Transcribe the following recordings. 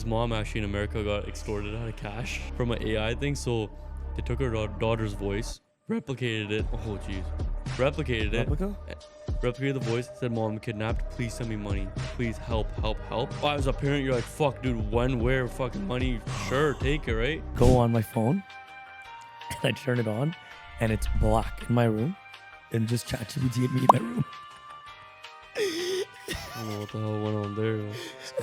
his mom actually in America got extorted out of cash from an AI thing. So they took her daughter's voice, replicated it. Oh, jeez. Replicated it. Replicated the voice, said, "Mom, kidnapped. Please send me money. Please help. Oh, as a parent, you're like, fuck, dude, when, where, fucking money? Sure, take it, right?" Go on my phone, and I turn it on, and it's black in my room, and just ChatGPT in my room. I don't know what the hell went on there.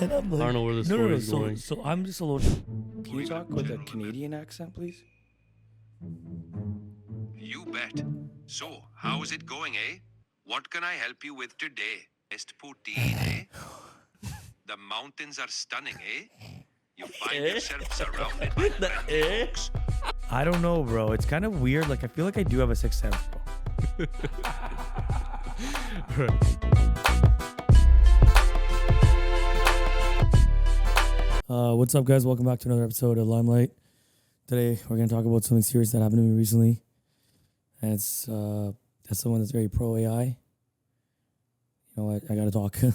And I'm like, I don't know where this story is going. So I'm just a little. Can you talk with a Canadian accent, please? You bet. So, how's it going, eh? What can I help you with today? Best poutine, eh? The mountains are stunning, eh? You find yourself surrounded by friendly folks. I don't know, bro. It's kind of weird. Like, I feel like I do have a sixth sense, bro. What's up, guys? Welcome back to another episode of Limelight. Today, we're going to talk about something serious that happened to me recently. And it's as someone that's very pro AI. You know what? I got to talk. We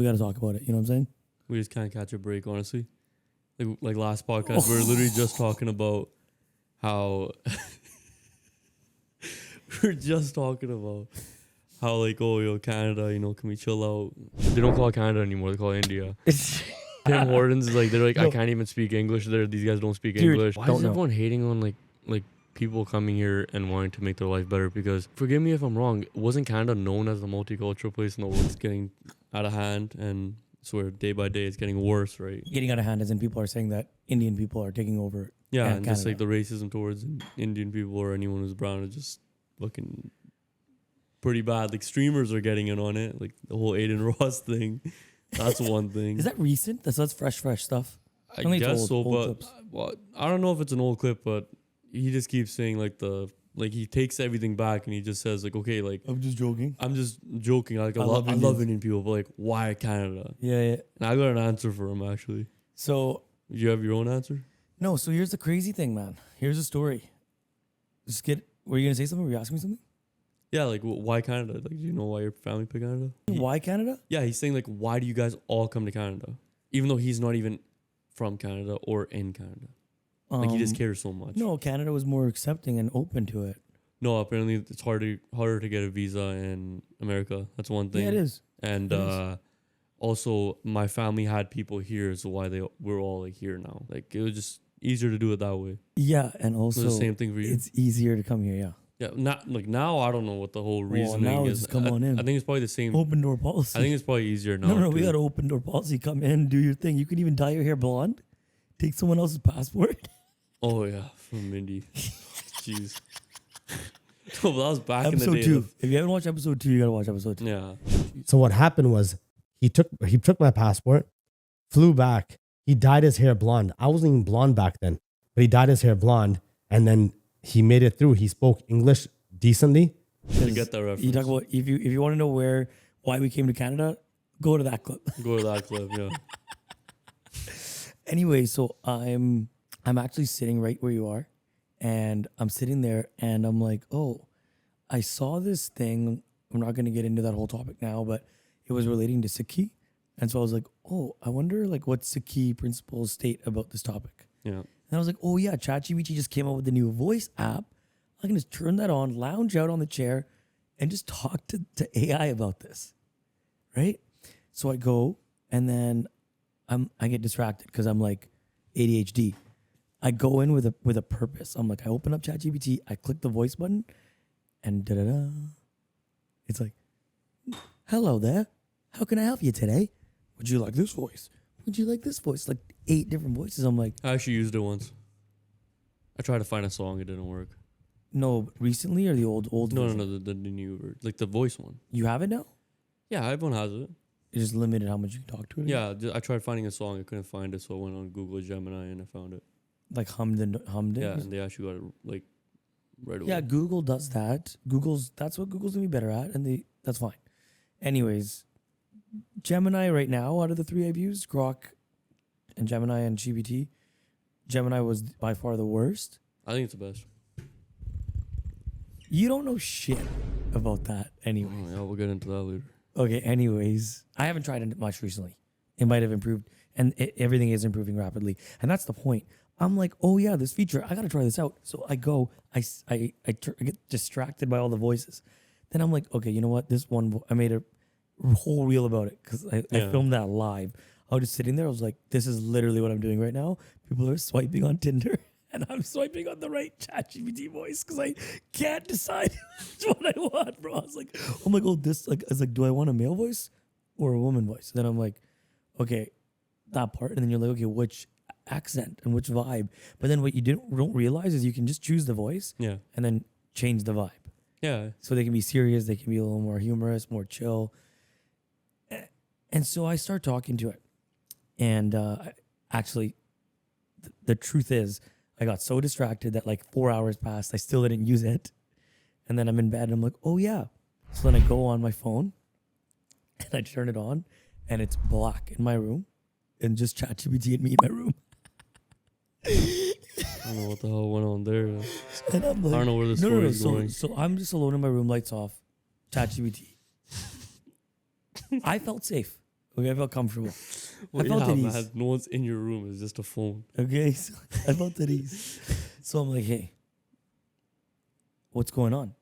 got to talk about it. You know what I'm saying? We just can't catch a break, honestly. Like last podcast, we were literally just talking about how... like, oh, yo, Canada, you know, can we chill out? They don't call it Canada anymore. They call it India. Tim Hortons is like, they're like, I can't even speak English. These guys don't speak English. Why is everyone hating on like people coming here and wanting to make their life better? Because, forgive me if I'm wrong, wasn't Canada known as a multicultural place in the world? It's getting out of hand, and I swear day by day it's getting worse, right? Getting out of hand as in people are saying that Indian people are taking over. Yeah, and Canada. just like the racism towards Indian people or anyone who's brown is just looking pretty bad. Like, streamers are getting in on it. Like the whole Aiden Ross thing. That's one thing. Is that recent? That's fresh stuff. I guess so, but well, I don't know if it's an old clip, but he just keeps saying he takes everything back and he just says like, okay, like I'm just joking. Like I love Indian people, but like why Canada? Yeah. And I got an answer for him actually. So you have your own answer? No. So here's the crazy thing, man. Here's a story. Were you gonna say something? Were you asking me something? Yeah, like why Canada? Like, do you know why your family picked Canada? Why Canada? Yeah, he's saying like, why do you guys all come to Canada, even though he's not even from Canada or in Canada? Like, he just cares so much. No, Canada was more accepting and open to it. No, apparently it's harder to get a visa in America. That's one thing. Yeah, it is. And also, my family had people here, so we're all like here now. Like, it was just easier to do it that way. Yeah, and also the same thing for you. It's easier to come here. Yeah. Yeah, not like now. I don't know what the whole reasoning now is. Just come on in. I think it's probably the same. Open door policy. I think it's probably easier now. No, we got an open door policy. Come in, do your thing. You can even dye your hair blonde. Take someone else's passport. Oh yeah, from Mindy. Jeez. So that was back episode in the day. 2. If you haven't watched episode 2, you gotta watch episode 2. Yeah. So what happened was he took my passport, flew back. He dyed his hair blonde. I wasn't even blonde back then, but he dyed his hair blonde, and then he made it through. He spoke English decently. To get that reference. You talk about if you want to know why we came to Canada, go to that clip. Go to that clip, yeah. Anyway, so I'm actually sitting right where you are, and I'm sitting there, and I'm like, oh, I saw this thing. I'm not going to get into that whole topic now, but it was relating to Sikhi, and so I was like, oh, I wonder like what Sikhi principles state about this topic. Yeah. And I was like, oh yeah, ChatGPT just came out with the new voice app. I can just turn that on, lounge out on the chair, and just talk to AI about this, right? So I go, and then I get distracted because I'm like ADHD. I go in with a purpose. I'm like, I open up ChatGPT, I click the voice button, and da-da-da. It's like, hello there. How can I help you today? Would you like this voice? Would you like this voice? Like 8 different voices. I'm like, I actually used it once. I tried to find a song, it didn't work. no, recently or the old No, version? the new version. Like the voice one. You have it now? Yeah, everyone has it. It's just limited how much you can talk to it. Yeah, I tried finding a song, I couldn't find it, so I went on Google Gemini and I found it. Like hummed it. Yeah, and they actually got it like right away. Yeah, Google does that. That's what Google's gonna be better at, and that's fine. Anyways, Gemini right now, out of the 3 I've used, Grok and Gemini and GPT, Gemini was by far the worst. I think it's the best. You don't know shit about that anyway. Oh, yeah, we'll get into that later. Okay, anyways, I haven't tried it much recently. It might have improved. and everything is improving rapidly. And that's the point. I'm like, oh yeah, this feature, I gotta try this out. So I go, I get distracted by all the voices. Then I'm like, okay, you know what? This one, I made a whole reel about it because I filmed that live. I was just sitting there. I was like, this is literally what I'm doing right now. People are swiping on Tinder and I'm swiping on the right ChatGPT voice because I can't decide what I want, bro. I was like, oh my God, this, like, I was like, do I want a male voice or a woman voice? Then I'm like, okay, that part. And then you're like, okay, which accent and which vibe? But then what you don't realize is you can just choose the voice and then change the vibe. Yeah. So they can be serious, they can be a little more humorous, more chill. And so I start talking to it. And actually, the truth is, I got so distracted that like 4 hours passed. I still didn't use it. And then I'm in bed and I'm like, oh yeah. So then I go on my phone and I turn it on and it's black in my room and just ChatGPT and me in my room. I don't know what the hell went on there. And I'm like, I don't know where the story is so, going. So I'm just alone in my room, lights off, ChatGPT. I felt safe. Okay, I felt comfortable. Well, I felt at ease. Man, no one's in your room. It's just a phone. Okay, so I felt at ease. So I'm like, hey, what's going on?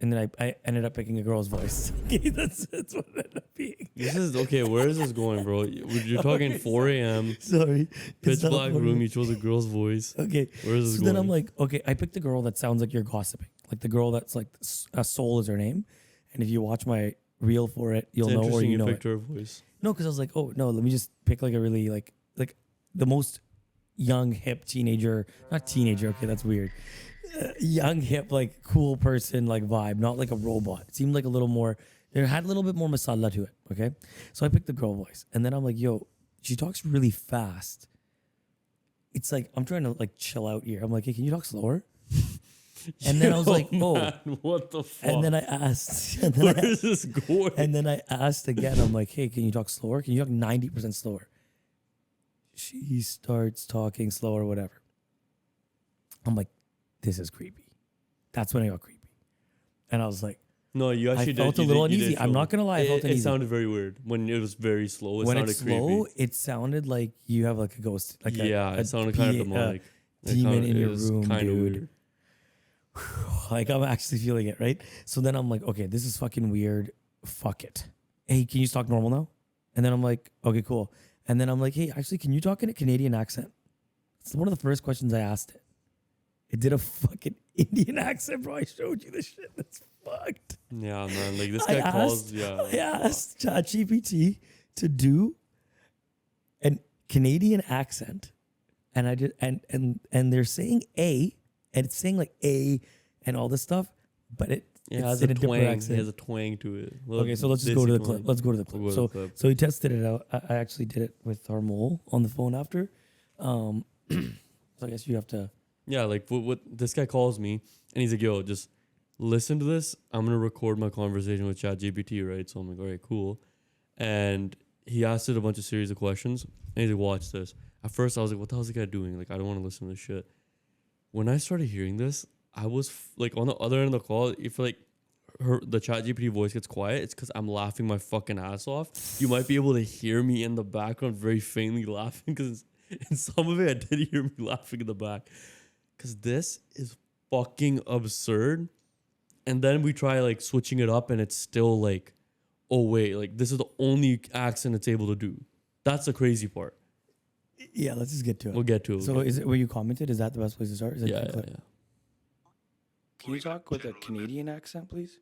And then I ended up picking a girl's voice. Okay, that's what it ended up being. This is okay. Where is this going, bro? You're talking 4 a.m. Sorry. Pitch black room. You chose a girl's voice. Okay. Where is this so going? Then I'm like, okay, I picked a girl that sounds like you're gossiping. Like the girl that's like Soul is her name. And if you watch my reel for it, you'll know or you know picked it. her voice. No, because I was like, oh no, let me just pick like a really like the most young, hip teenager. Not teenager. Okay, that's weird. Young, hip, like cool person, like vibe, not like a robot. It seemed like a little more. There had a little bit more masala to it. Okay, so I picked the girl voice, and then I'm like, yo, she talks really fast. It's like I'm trying to like chill out here. I'm like, hey, can you talk slower? And then I was like, oh, man, what the fuck? And then I asked, where is this going? And then I asked again. I'm like, hey, can you talk slower? Can you talk 90% slower? She starts talking slower, whatever. I'm like, this is creepy. That's when I got creepy. And I was like, no, you actually I felt a little uneasy. I'm not going to lie. I felt uneasy. It sounded very weird. When it was very slow, when sounded it's slow, creepy. It sounded like you have like a ghost. Like it sounded kind of demonic. Demon in your room, kind of dude. weird. Like I'm actually feeling it, right? So then I'm like, okay, this is fucking weird. Fuck it. Hey, can you talk normal now? And then I'm like, okay, cool. And then I'm like, hey, actually, can you talk in a Canadian accent? It's one of the first questions I asked it. It did a fucking Indian accent, bro. I showed you this shit. That's fucked. Yeah, man. Like this guy calls. Yeah. I asked ChatGPT to do an Canadian accent, and I did, and they're saying A, and it's saying like A, and all this stuff, but it has a twang. It has a twang to it. Okay, so let's just go to the clip. Let's go to the clip. So he tested it out. I actually did it with Harmol on the phone after. So I guess you have to. Yeah, like what this guy calls me and he's like, yo, just listen to this. I'm going to record my conversation with ChatGPT, right? So I'm like, all right, cool. And he asked it a bunch of series of questions and he's like, watch this. At first I was like, what the hell is the guy doing? Like, I don't want to listen to this shit. When I started hearing this, I was like on the other end of the call, if like the ChatGPT voice gets quiet, it's because I'm laughing my fucking ass off. You might be able to hear me in the background very faintly laughing because in some of it I did hear me laughing in the back. Because this is fucking absurd. And then we try like switching it up and it's still like, oh wait, like this is the only accent it's able to do. That's the crazy part. Yeah, let's just get to it. We'll get to it. So is it where you commented? Is that the best place to start? Is that Yeah. Can you talk with a Canadian accent, please?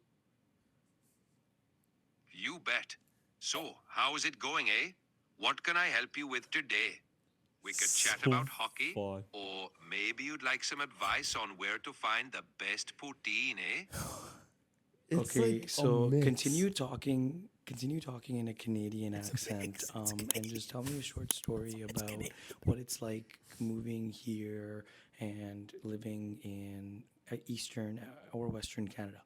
You bet. So, how is it going, eh? What can I help you with today? We could chat about hockey, or maybe you'd like some advice on where to find the best poutine, eh? Okay, so continue talking in a Canadian accent, and just tell me a short story about what it's like moving here and living in Eastern or Western Canada.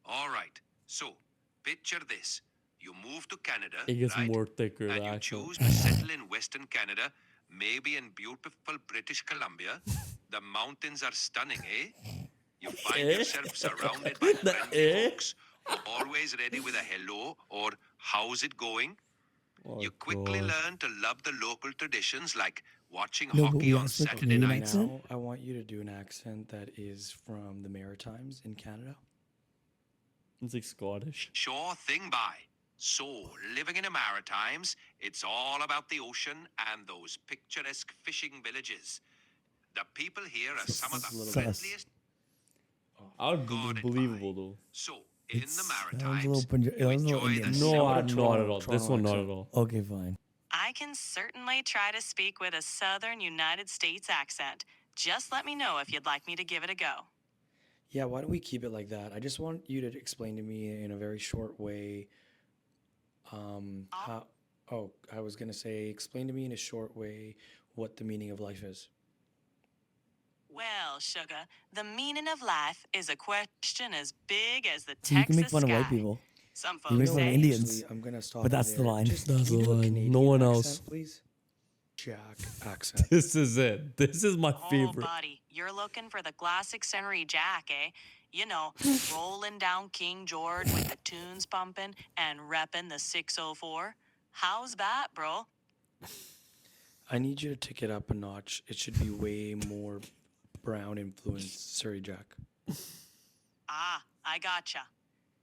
All right. So, picture this. You move to Canada, It gets right? more thicker, And the you accent. choose to settle in Western Canada, maybe in beautiful British Columbia. The mountains are stunning, eh? You find yourself surrounded by friendly folks, always ready with a hello or how's it going? Oh, You quickly God. learn to love the local traditions like watching No, but hockey we on asked for Saturday Canadian nights. accent. Now I want you to do an accent that is from the Maritimes in Canada. It's like Scottish. Sure thing, bye. So, living in the Maritimes, it's all about the ocean and those picturesque fishing villages. The people here are some of the Sus. friendliest. I would Got it, believable bye. though. So, in the Sounds a Maritimes, little Punjabi. you It was a little enjoy Indian. the No, How about a not at Toronto- all. This Toronto one, not accent? at all. Okay, fine. I can certainly try to speak with a Southern United States accent. Just let me know if you'd like me to give it a go. Yeah, why don't we keep it like that? I just want you to explain to me in a very short way. How? Oh, I was gonna say, explain to me in a short way what the meaning of life is. Well, sugar, the meaning of life is a question as big as the So you can Texas make fun of white sky. people. Some You make folks fun of say Indians. Actually, I'm gonna stop. but you that's the there. line. Just That's can you the do a line. Canadian No one accent, else. please. Jack accent. This is it. This is my Oh, favorite. buddy, you're looking for the classic Surrey Jack, eh? You know, rolling down King George with the tunes pumping and repping the 604. How's that, bro? I need you to tick it up a notch. It should be way more brown influenced Surrey Jack. Ah, I gotcha.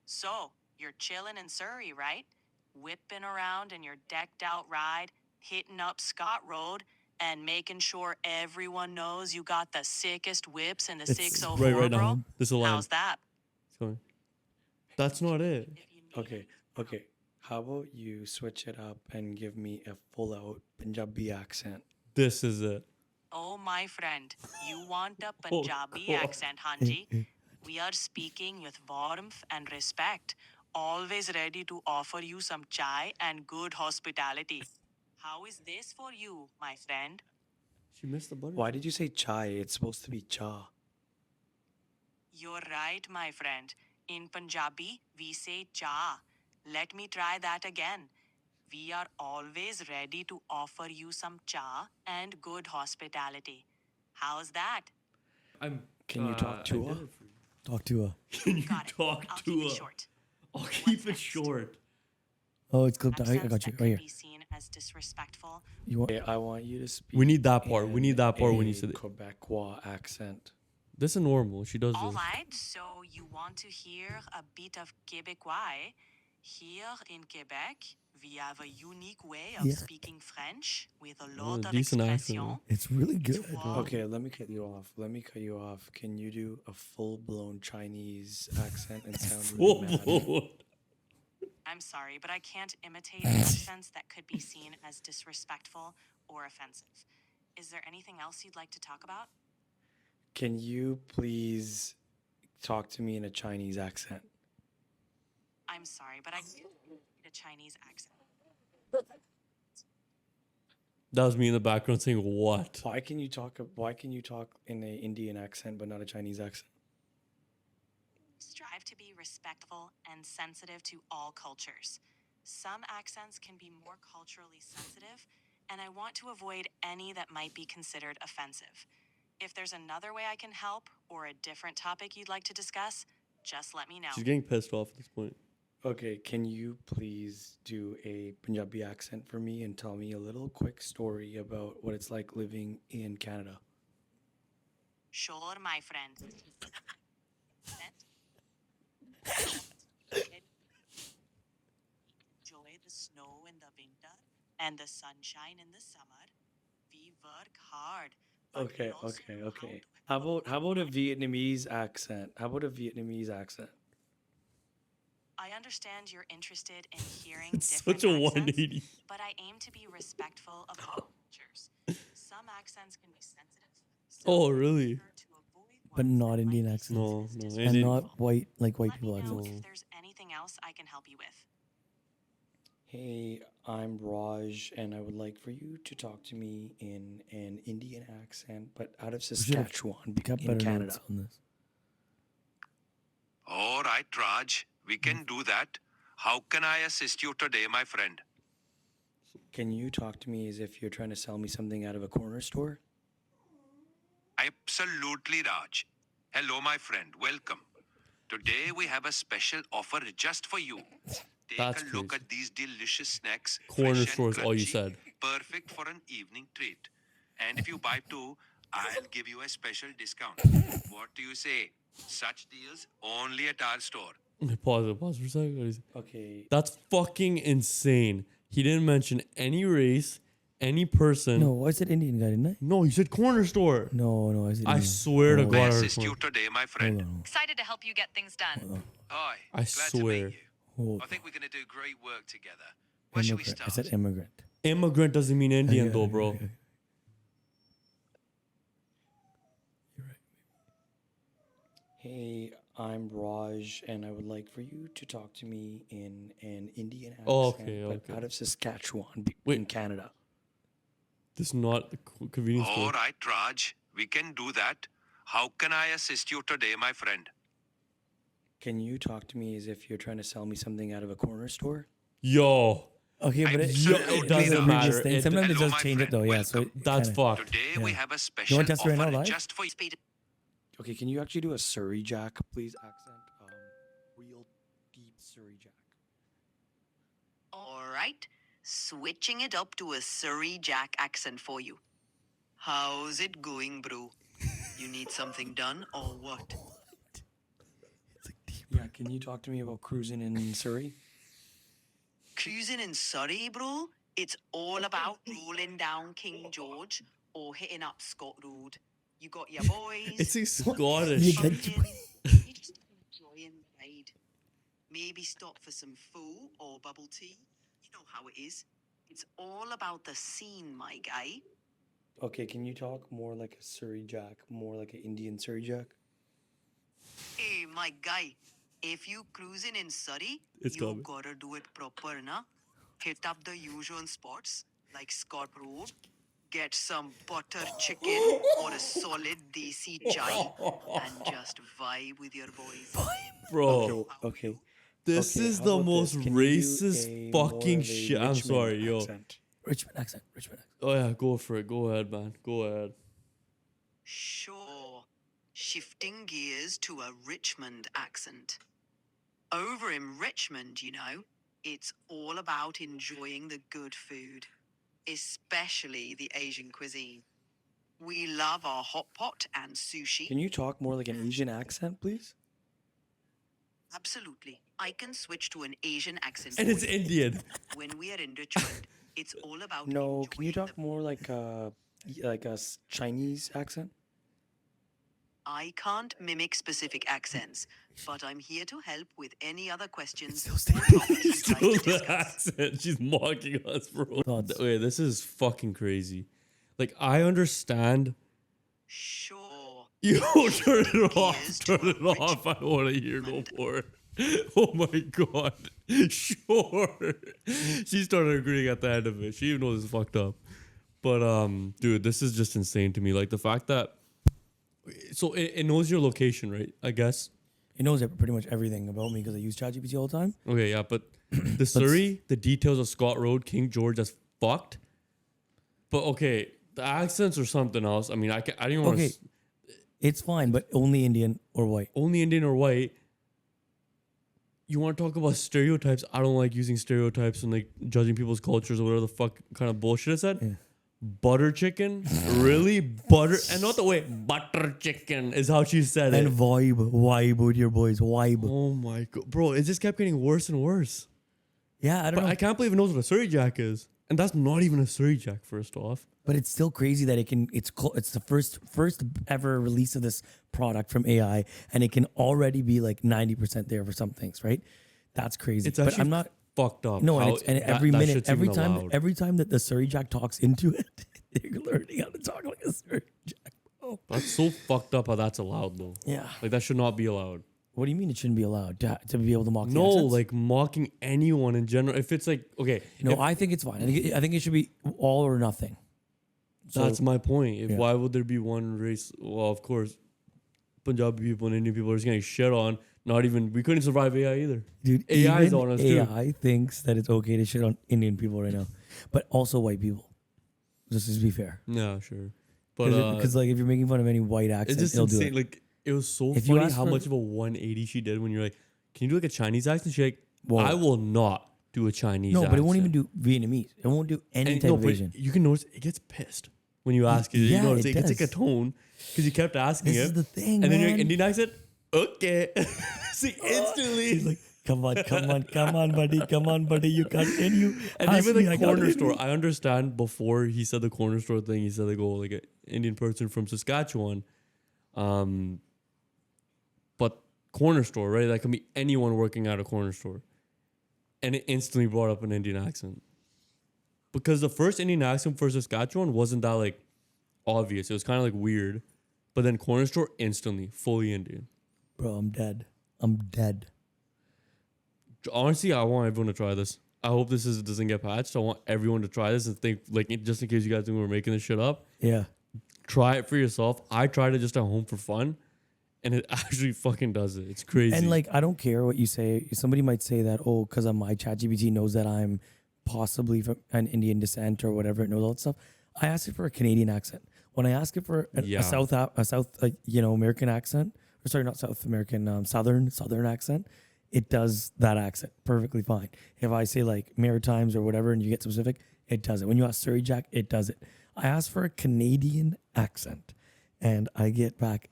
So, you're chilling in Surrey, right? Whipping around in your decked out ride, hitting up Scott Road, and making sure everyone knows you got the sickest whips in the It's 604, right bro? now. This is a line. How's that? It's going. That's not it. If you need Okay, okay. How about you switch it up and give me a full out Punjabi accent? This is it. Oh, my friend, you want a Oh, Punjabi God. accent, Hanji? We are speaking with warmth and respect, always ready to offer you some chai and good hospitality. How is this for you, my friend? She missed the butter. Why did you say chai? It's supposed to be cha. You're right, my friend. In Punjabi, we say cha. Let me try that again. We are always ready to offer you some cha and good hospitality. How's that? Can you talk to her? Talk to her. Can you Got it. talk I'll to keep her? it short. I'll keep it next? short. Oh, it's clipped. I Accents got you that right here. could be seen as disrespectful. You want? Okay, I want you to speak. We need that part. We need that part when you in said a it. Quebecois accent. This is normal. She does All this. right, so you want to hear a bit of Quebecois? Eh? Here in Quebec, we have a unique way of Yeah. speaking French with a Oh, lot of decent accent, expression. It's really good. warm. Okay, let me cut you off. Let me cut you off. Can you do a full blown Chinese accent and sound really mad? Whoa. I'm sorry, but I can't imitate accents that could be seen as disrespectful or offensive. Is there anything else you'd like to talk about? Can you please talk to me in a Chinese accent? I'm sorry, but I can't imitate a Chinese accent. That was me in the background saying what? Why can you talk in a Indian accent but not a Chinese accent? Strive to be respectful and sensitive to all cultures. Some accents can be more culturally sensitive, and I want to avoid any that might be considered offensive. If there's another way I can help or a different topic you'd like to discuss, just let me know. She's getting pissed off at this point. Okay, can you please do a Punjabi accent for me and tell me a little quick story about what it's like living in Canada? Sure, my friend. Enjoy the snow in the winter and the sunshine in the summer. We work hard. but we Okay, also okay, know okay. how to How about a Vietnamese accent? How about a Vietnamese accent? I understand you're interested in hearing It's different such a accents, 180. but I aim to be respectful of all cultures. Some accents can be sensitive. so Oh, I really? prefer to avoid But ones not that Indian might be accents. No, seen as no, disrespectful. And Indian- not white like Let me people know accents. No. if there's anything else I can help you with. Hey, I'm Raj, and I would like for you to talk to me in an Indian accent, but out of We should have Saskatchewan, got in better Canada. notes on this. All right, Raj, we can do that. How can I assist you today, my friend? Can you talk to me as if you're trying to sell me something out of a corner store? Absolutely, Raj. Hello, my friend. Welcome. Today we have a special offer just for you. Take That's a look crazy. at these delicious snacks. Corner fresh and store is all you crunchy, said. Perfect for an evening treat. And if you buy 2, I'll give you a special discount. What do you say? Such deals only at our store. Pause for a second. What is it? Okay. That's fucking insane. He didn't mention any race, any person. No, I said Indian guy, didn't I? No, he said corner store. No, I said I Indian. swear to No. May I God. I heard assist you corner. today, my friend? Excited to help you get things done. Hi. I glad swear. to meet you. Hold I think we're going to do great work together. Where should we immigrant. start? I said immigrant. Immigrant doesn't mean Indian Okay, though, okay, bro. okay. You're right. Hey, I'm Raj, and I would like for you to talk to me in an Indian accent, Oh, okay, but okay. out of Saskatchewan, Wait. in Canada. This is not the convenience All store. right, Raj. We can do that. How can I assist you today, my friend? Can you talk to me as if you're trying to sell me something out of a corner store? Yo, Okay, but it, Yo, Absolutely it doesn't not. matter. Thing. Sometimes it Hello, does my change it friend. though, yeah. So Welcome. it that's kinda- fucked. Today we have a special You want to test it right now, offer live? just for you. Okay, can you actually do a Surrey Jack, please? Accent, real deep Surrey Jack. All right, switching it up to a Surrey Jack accent for you. How's it going, bro? You need something done or what? Yeah, can you talk to me about cruising in Surrey? Cruising in Surrey, bro? It's all about rolling down King George or hitting up Scott Road. You got your boys. It's a Scottish. You Fun get- in, you just enjoying the ride. Maybe stop for some food or bubble tea. You know how it is. It's all about the scene, my guy. Okay, can you talk more like a Surrey Jack, more like an Indian Surrey Jack? Hey, my guy. If you cruising in Surrey, It's you coming. gotta do it proper, na? Hit up the usual spots like Scott Road. Get some butter chicken or a solid desi chai and just vibe with your boys. Bro, Okay. this okay, is how the about most this? Can you do racist a more fucking of a shit. I'm Richmond sorry, yo. accent? Richmond accent. Richmond accent. Oh yeah, go for it. Go ahead, man. Go ahead. Sure. Shifting gears to a Richmond accent. Over in Richmond, you know, it's all about enjoying the good food, especially the Asian cuisine. We love our hot pot and sushi. Can you talk more like an Asian accent, please? Absolutely. I can switch to an Asian accent. And for it's you. Indian. When we are in Richmond, it's all about No, can you enjoying talk more like a Chinese accent? I can't mimic specific accents, but I'm here to help with any other questions still or staying- topics you'd Still like to the discuss. accent. She's mocking us, bro. Thoughts? Wait, this is fucking crazy. Like, I understand. Sure. Yo, turn it off. Here's Turn to a it off. I don't want to hear no more. Oh my god. Sure. She started agreeing at the end of it. She even knows it's fucked up. But dude, this is just insane to me. Like the fact that so it knows your location, right? I guess. It knows pretty much everything about me because I use ChatGPT all the time. Okay, yeah, but the Surrey, the details of Scott Road, King George, that's fucked. But okay, the accents or something else. I mean, I don't even want to. Okay. It's fine, but only Indian or white. Only Indian or white. You want to talk about stereotypes? I don't like using stereotypes and like judging people's cultures or whatever the fuck kind of bullshit is that. Yeah. Butter chicken? Really? Butter? And not the way butter chicken is how she said And it. vibe with your boys, vibe. Oh my god, bro! It just kept getting worse and worse. Yeah, I don't But know. I can't believe it knows what a Surrey Jack is, and that's not even a Surrey Jack. First off, But it's still crazy that it can. It's the first ever release of this product from AI, and it can already be like 90% there for some things, right? That's crazy. it's but actually I'm not. fucked up. No, how and that- every that minute, shit's every even time, allowed. every time that the Surrey Jack talks into it, they're learning how to talk like a Surrey Jack. Oh, That's so fucked up how that's allowed though. yeah. Like that should not be allowed. What do you mean it shouldn't be allowed to be able to mock? the No, accents? like mocking anyone in general. If it's like okay, no, if- I think it's fine. I think it should be all or nothing. So, that's my point. If yeah. why would there be one race? Well, of course, Punjabi people and Indian people are just getting shit on. Not even we couldn't survive AI either. dude, AI is even on us, too. AI thinks that it's okay to shit on Indian people right now, but also white people. Just to be fair, Yeah, sure. But because like if you're making fun of any white it's accent, just it'll do insane. it. Like it was so If you funny ask how for- much of a 180 she did when you're like, "Can you do like a Chinese accent?" She's like, Whoa. I will not do a Chinese No, but it won't even accent. do Vietnamese. It won't do any type of but Asian. you can notice it gets pissed when you ask it. yeah, You notice it it gets like a does. tone because you kept asking This it. is the thing, and then your man. Indian accent, okay. See, instantly. He's like, come on, buddy, you continue. And Ask even me, the I got corner it. store, I understand before he said the corner store thing, he said like, oh, like an Indian person from Saskatchewan. But corner store, right? That can be anyone working at a corner store. And it instantly brought up an Indian accent. Because the first Indian accent for Saskatchewan wasn't that like obvious. It was kind of like weird. But then corner store instantly, fully Indian. Bro, I'm dead. I'm dead. Honestly, I want everyone to try this. I hope this doesn't get patched. I want everyone to try this and think, like, just in case you guys think we're making this shit up, Yeah. try it for yourself. I tried it just at home for fun, and it actually fucking does it. It's crazy. And like, I don't care what you say. Somebody might say that, oh, because my ChatGPT knows that I'm possibly from an Indian descent or whatever. It knows all that stuff. I ask it for a Canadian accent. When I ask it for a South American accent, or sorry, not South American, Southern accent, it does that accent perfectly fine. If I say like Maritimes or whatever, and you get specific, it does it. When you ask Surrey Jack, it does it. I ask for a Canadian accent, and I get back.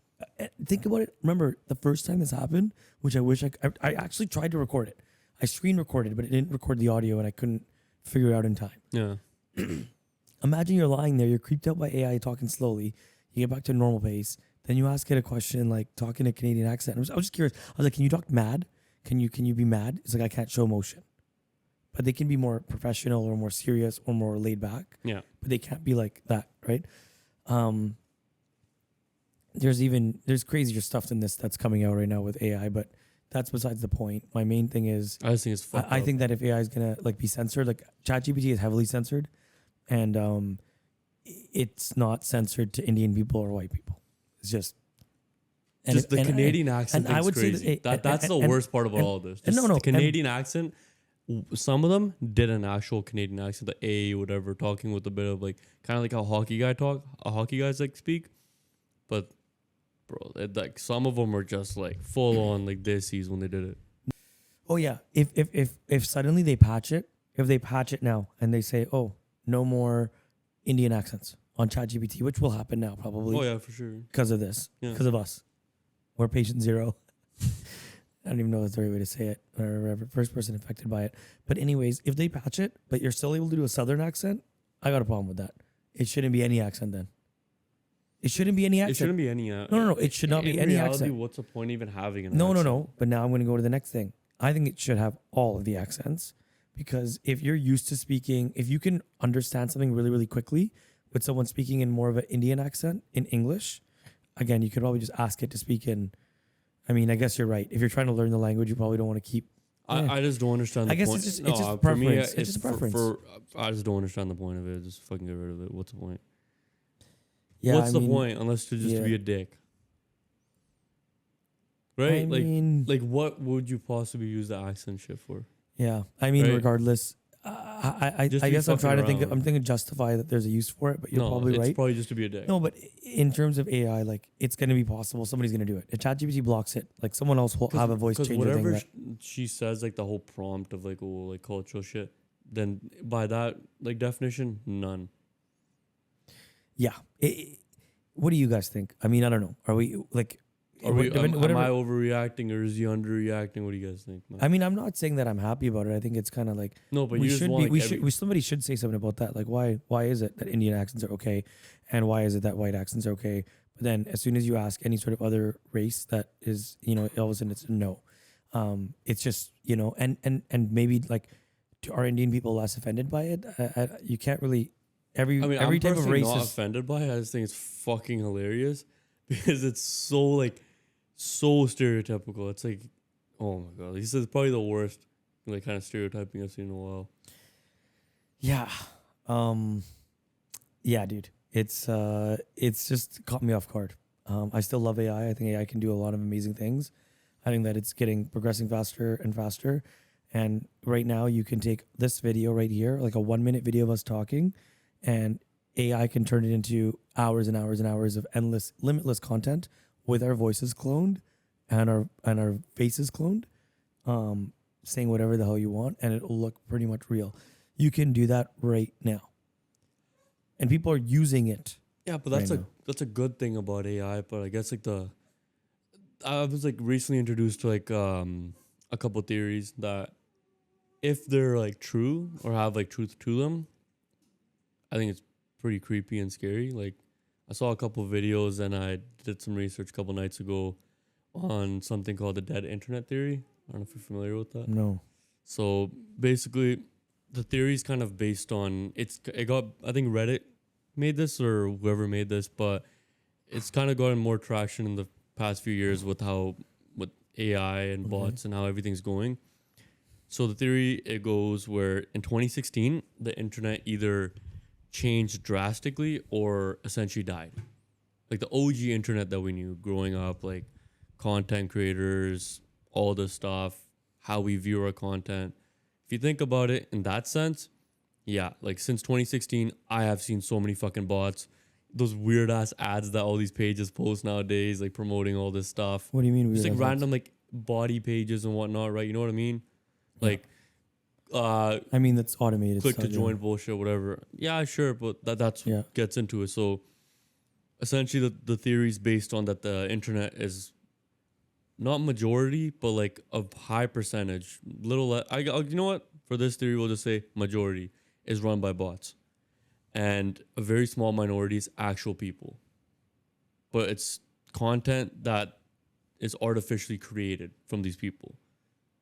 Think about it. Remember the first time this happened, which I wish I actually tried to record it. I screen recorded, but it didn't record the audio, and I couldn't figure it out in time. yeah. Imagine you're lying there, you're creeped out by AI talking slowly. You get back to normal pace, then you ask it a question like talking a Canadian accent. I was just curious. I was like, "Can you talk mad? Can you be mad?" It's like, I can't show emotion, but they can be more professional or more serious or more laid back. Yeah. But they can't be like that, right? There's crazier stuff than this that's coming out right now with AI, but that's besides the point. My main thing is I just think it's fucked I up. think that if AI is gonna like be censored, like ChatGPT is heavily censored, and it's not censored to Indian people or white people. It's just Just the Canadian accent and I thing's would say crazy. that- That's the and- worst part about all of this. and Just no, the Canadian accent, some of them did an actual Canadian accent, the A, whatever, talking with a bit of like, kind of like how hockey guys like speak. But, bro, like some of them are just like full on like Desies when they did it. Oh yeah, if suddenly they patch it, if they patch it now and they say, oh, no more Indian accents on ChatGPT, which will happen now probably. Oh yeah, for sure. Because of this, Yeah. because of us. We're patient zero. I don't even know if that's the right way to say it, or whatever, first person affected by it. But anyways, if they patch it, but you're still able to do a Southern accent, I got a problem with that. It shouldn't be any accent then. It shouldn't be any accent. It shouldn't be any. No. It should not be in any reality, accent. What's the point of even having an No. accent? But now I'm going to go to the next thing. I think it should have all of the accents, because if you're used to speaking, if you can understand something really, really quickly with someone speaking in more of an Indian accent in English, again, you could probably just ask it to speak in. I mean, I guess you're right. If you're trying to learn the language, you probably don't want to keep. I just don't understand the I guess point. it's just for preference. me, It's just preference. I just don't understand the point of it. Just fucking get rid of it. What's the point? Yeah, What's I the mean, point unless to just yeah. be a dick? Right? I mean, like what would you possibly use the accent shit for? yeah. I mean, right? regardless, I Just be guess I'm fucking trying to think. around. I'm thinking justify that there's a use for it, but you're probably it's right. probably just to be a dick. No, but in terms of AI, like it's going to be possible. Somebody's going to do it. If ChatGPT blocks it, like someone else will have a voice changer thing. whatever That, she says, like the whole prompt of like like cultural shit, then by that like definition, none. yeah. What do you guys think? I mean, I don't know. Are we like? Am I whatever- overreacting or is he underreacting? What do you guys think, man? I mean, I'm not saying that I'm happy about it. I think it's kind of like No, but we you just should want be. like, Somebody should say something about that. Like, why is it that Indian accents are okay, and why is it that white accents are okay? But then, as soon as you ask any sort of other race that is, all of a sudden it's no. It's just and maybe like, are Indian people less offended by it? You can't really every I'm type of personally race not is. offended by it. I just think it's fucking hilarious because it's so stereotypical. It's like, oh my god, this is probably the worst like kind of stereotyping I've seen in a while. Yeah. Yeah, dude. It's just caught me off guard. I still love AI. I think AI can do a lot of amazing things. I think that it's progressing faster and faster. And right now you can take this video right here, like a 1-minute video of us talking, and AI can turn it into hours and hours and hours of endless, limitless content with our voices cloned and our faces cloned. saying whatever the hell you want, and it'll look pretty much real. You can do that right now, and people are using it. Yeah, but right that's a good thing about AI. But I guess like I was like recently introduced to like a couple theories that if they're like true or have like truth to them, I think it's pretty creepy and scary. Like I saw a couple videos and I did some research a couple nights ago on something called the dead internet theory. I don't know if you're familiar with that. No. So basically, the theory is kind of based on I think Reddit made this or whoever made this, but it's kind of gotten more traction in the past few years with AI and bots and how everything's going. So the theory, it goes where in 2016 the internet either changed drastically or essentially died. Like the OG internet that we knew growing up, like content creators, all this stuff, how we view our content. If you think about it in that sense, yeah, like since 2016, I have seen so many fucking bots. Those weird ass ads that all these pages post nowadays, like promoting all this stuff. What do you mean? Just like ads? random like body pages and whatnot, right? You know what I mean? Like, I mean, that's automated. click stuff, to join bullshit, whatever. Yeah, sure, but that's Yeah. what gets into it. So essentially, the theory is based on that the internet is not majority, but like a high percentage. You know what? For this theory, we'll just say majority is run by bots, and a very small minority is actual people. But it's content that is artificially created from these people.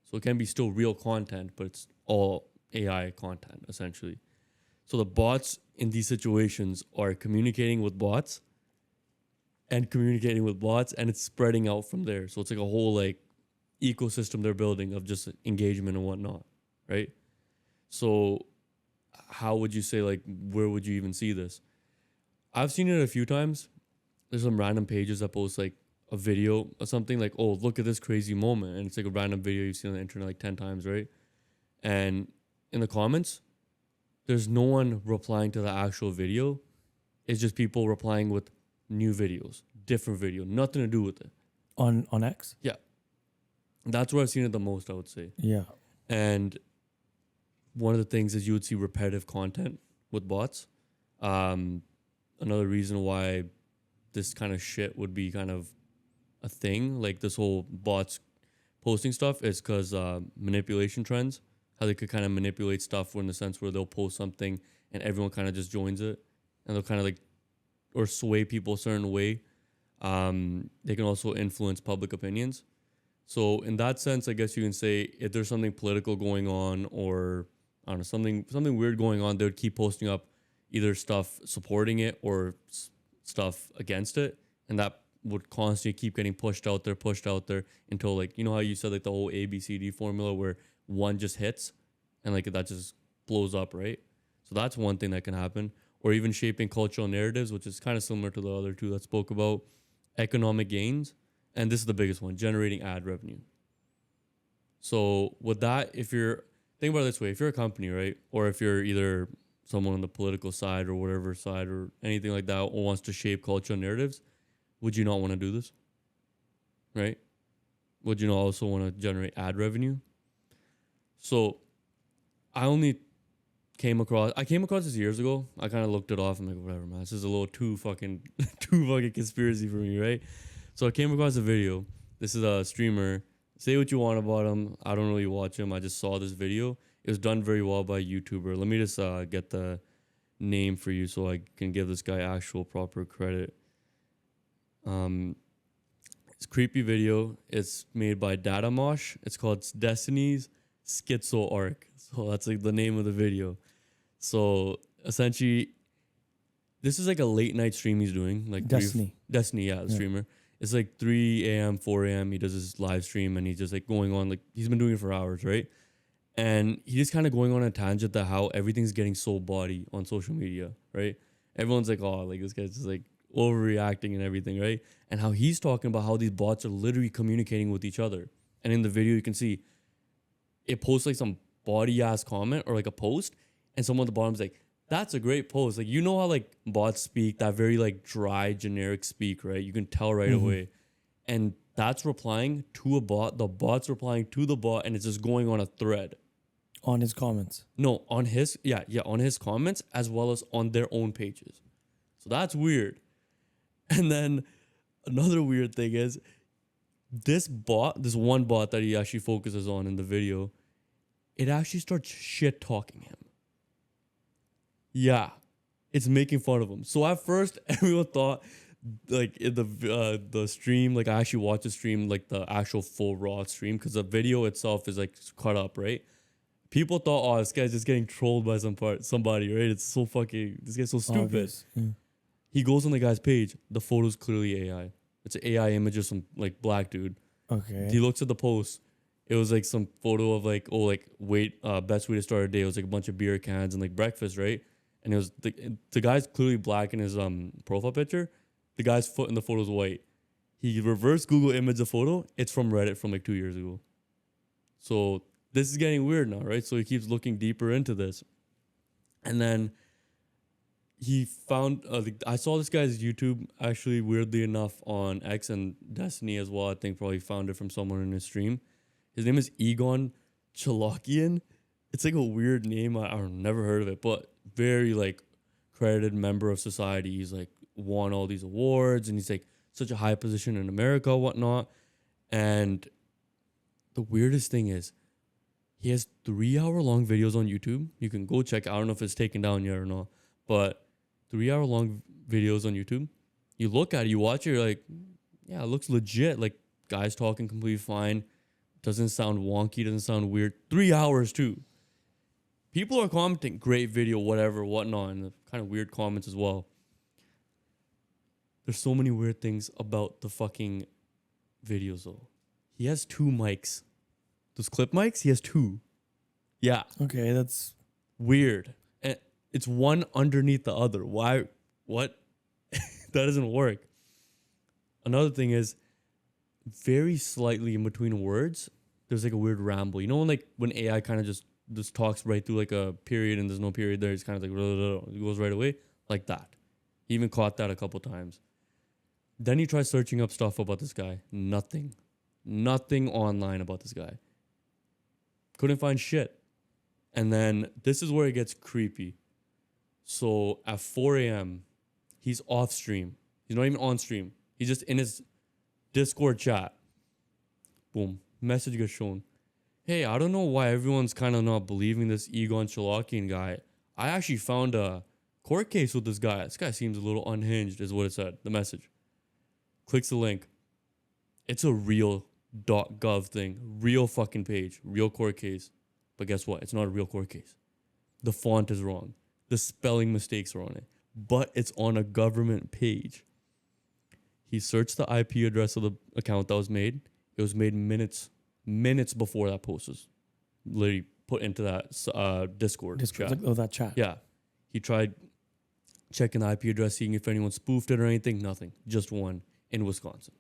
So it can be still real content, but it's all AI content, essentially. So the bots in these situations are communicating with bots and communicating with bots, and it's spreading out from there. So it's like a whole like ecosystem they're building of just engagement and whatnot, right? So how would you say, like, where would you even see this? I've seen it a few times. There's some random pages that post like a video or something like, oh, look at this crazy moment. And it's like a random video you've seen on the internet like 10 times, right? And in the comments, there's no one replying to the actual video. It's just people replying with new videos, different video, nothing to do with it. On X? Yeah. That's where I've seen it the most, I would say. Yeah. And one of the things is you would see repetitive content with bots. Another reason why this kind of shit would be kind of a thing, like this whole bots posting stuff, is because manipulation trends, how they could kind of manipulate stuff in the sense where they'll post something and everyone kind of just joins it, and they'll kind of like, or sway people a certain way. They can also influence public opinions. So in that sense, I guess you can say if there's something political going on, or I don't know, something weird going on, they would keep posting up either stuff supporting it or stuff against it, and that would constantly keep getting pushed out there until, like, you know how you said like the whole ABCD formula where one just hits and like that just blows up, right? So that's one thing that can happen. Or even shaping cultural narratives, which is kind of similar to the other two that spoke about economic gains. And this is the biggest one, generating ad revenue. So with that, think about it this way, if you're a company, right? Or if you're either someone on the political side or whatever side or anything like that, or wants to shape cultural narratives, would you not want to do this? Right? Would you not also want to generate ad revenue? So I came across this years ago. I kind of looked it off. I'm like, whatever, man. This is a little too fucking conspiracy for me, right? So I came across a video. This is a streamer. Say what you want about him. I don't really watch him. I just saw this video. It was done very well by a YouTuber. Let me just get the name for you so I can give this guy actual proper credit. It's a creepy video. It's made by Datamosh. It's called Destiny's Schizo Arc. So that's like the name of the video. So essentially, this is like a late night stream he's doing. Like Destiny, yeah, the streamer. It's like 3 a.m., 4 a.m. He does his live stream and he's just like going on, like he's been doing it for hours, right? And he's just kind of going on a tangent that how everything's getting so bawdy on social media, right? Everyone's like, oh, like this guy's just like overreacting and everything, right? And how he's talking about how these bots are literally communicating with each other. And in the video, you can see it posts like some bawdy ass comment or like a post, and someone at the bottom's like, that's a great post. Like, you know how like bots speak, that very like dry, generic speak, right? You can tell right away. and that's replying to a bot. The bot's replying to the bot, and it's just going on a thread. On his comments. No, on his on his comments as well as on their own pages. So that's weird. And then another weird thing is this one bot that he actually focuses on in the video, it actually starts shit talking him. Yeah, it's making fun of him. So at first, everyone thought, like in the stream, like I actually watched the stream, like the actual full raw stream, because the video itself is like cut up, right? People thought, oh, this guy's just getting trolled by somebody, right? It's so fucking, this guy's so stupid. Yeah. He goes on the guy's page. The photo's clearly AI. It's an AI image of some like black dude. Okay. He looks at the post. It was like some photo of like, oh, like best way to start a day. It was like a bunch of beer cans and like breakfast, right? And it was the guy's clearly black in his profile picture. The guy's foot in the photo is white. He reverse Google image the photo. It's from Reddit from like 2 years ago. So this is getting weird now, right? So he keeps looking deeper into this. And then he found, I saw this guy's YouTube actually, weirdly enough, on X and Destiny as well. I think probably found it from someone in his stream. His name is Egon Cholakian. It's like a weird name. I've never heard of it, but very like credited member of society. He's like won all these awards and he's like such a high position in America, whatnot. And the weirdest thing is he has 3-hour-long videos on YouTube. You can go check. I don't know if it's taken down yet or not, but 3-hour-long videos on YouTube. You look at it, you watch it, you're like, yeah, it looks legit. Like guys talking completely fine. Doesn't sound wonky, doesn't sound weird. 3 hours too. People are commenting, great video, whatever, whatnot, and the kind of weird comments as well. There's so many weird things about the fucking videos though. He has 2 mics. Those clip mics, he has 2. Yeah. Okay, that's weird. And it's one underneath the other. Why? What? That doesn't work. Another thing is, very slightly in between words, there's like a weird ramble. You know when AI kind of just talks right through like a period and there's no period there, it's kind of like it goes right away, like that. He even caught that a couple times. Then he tried searching up stuff about this guy. Nothing online about this guy. Couldn't find shit. And then this is where it gets creepy. So at 4 a.m., he's off stream. He's not even on stream. He's just in his Discord chat. Boom. Message gets shown. Hey, I don't know why everyone's kind of not believing this Egon Cholakian guy. I actually found a court case with this guy. This guy seems a little unhinged, is what it said, the message. Clicks the link. It's a real .gov thing. Real fucking page. Real court case. But guess what? It's not a real court case. The font is wrong. The spelling mistakes are on it. But it's on a government page. He searched the IP address of the account that was made. It was made minutes before that post was literally put into that Discord chat. Like, oh, that chat. Yeah. He tried checking the IP address, seeing if anyone spoofed it or anything. Nothing. Just one in Wisconsin.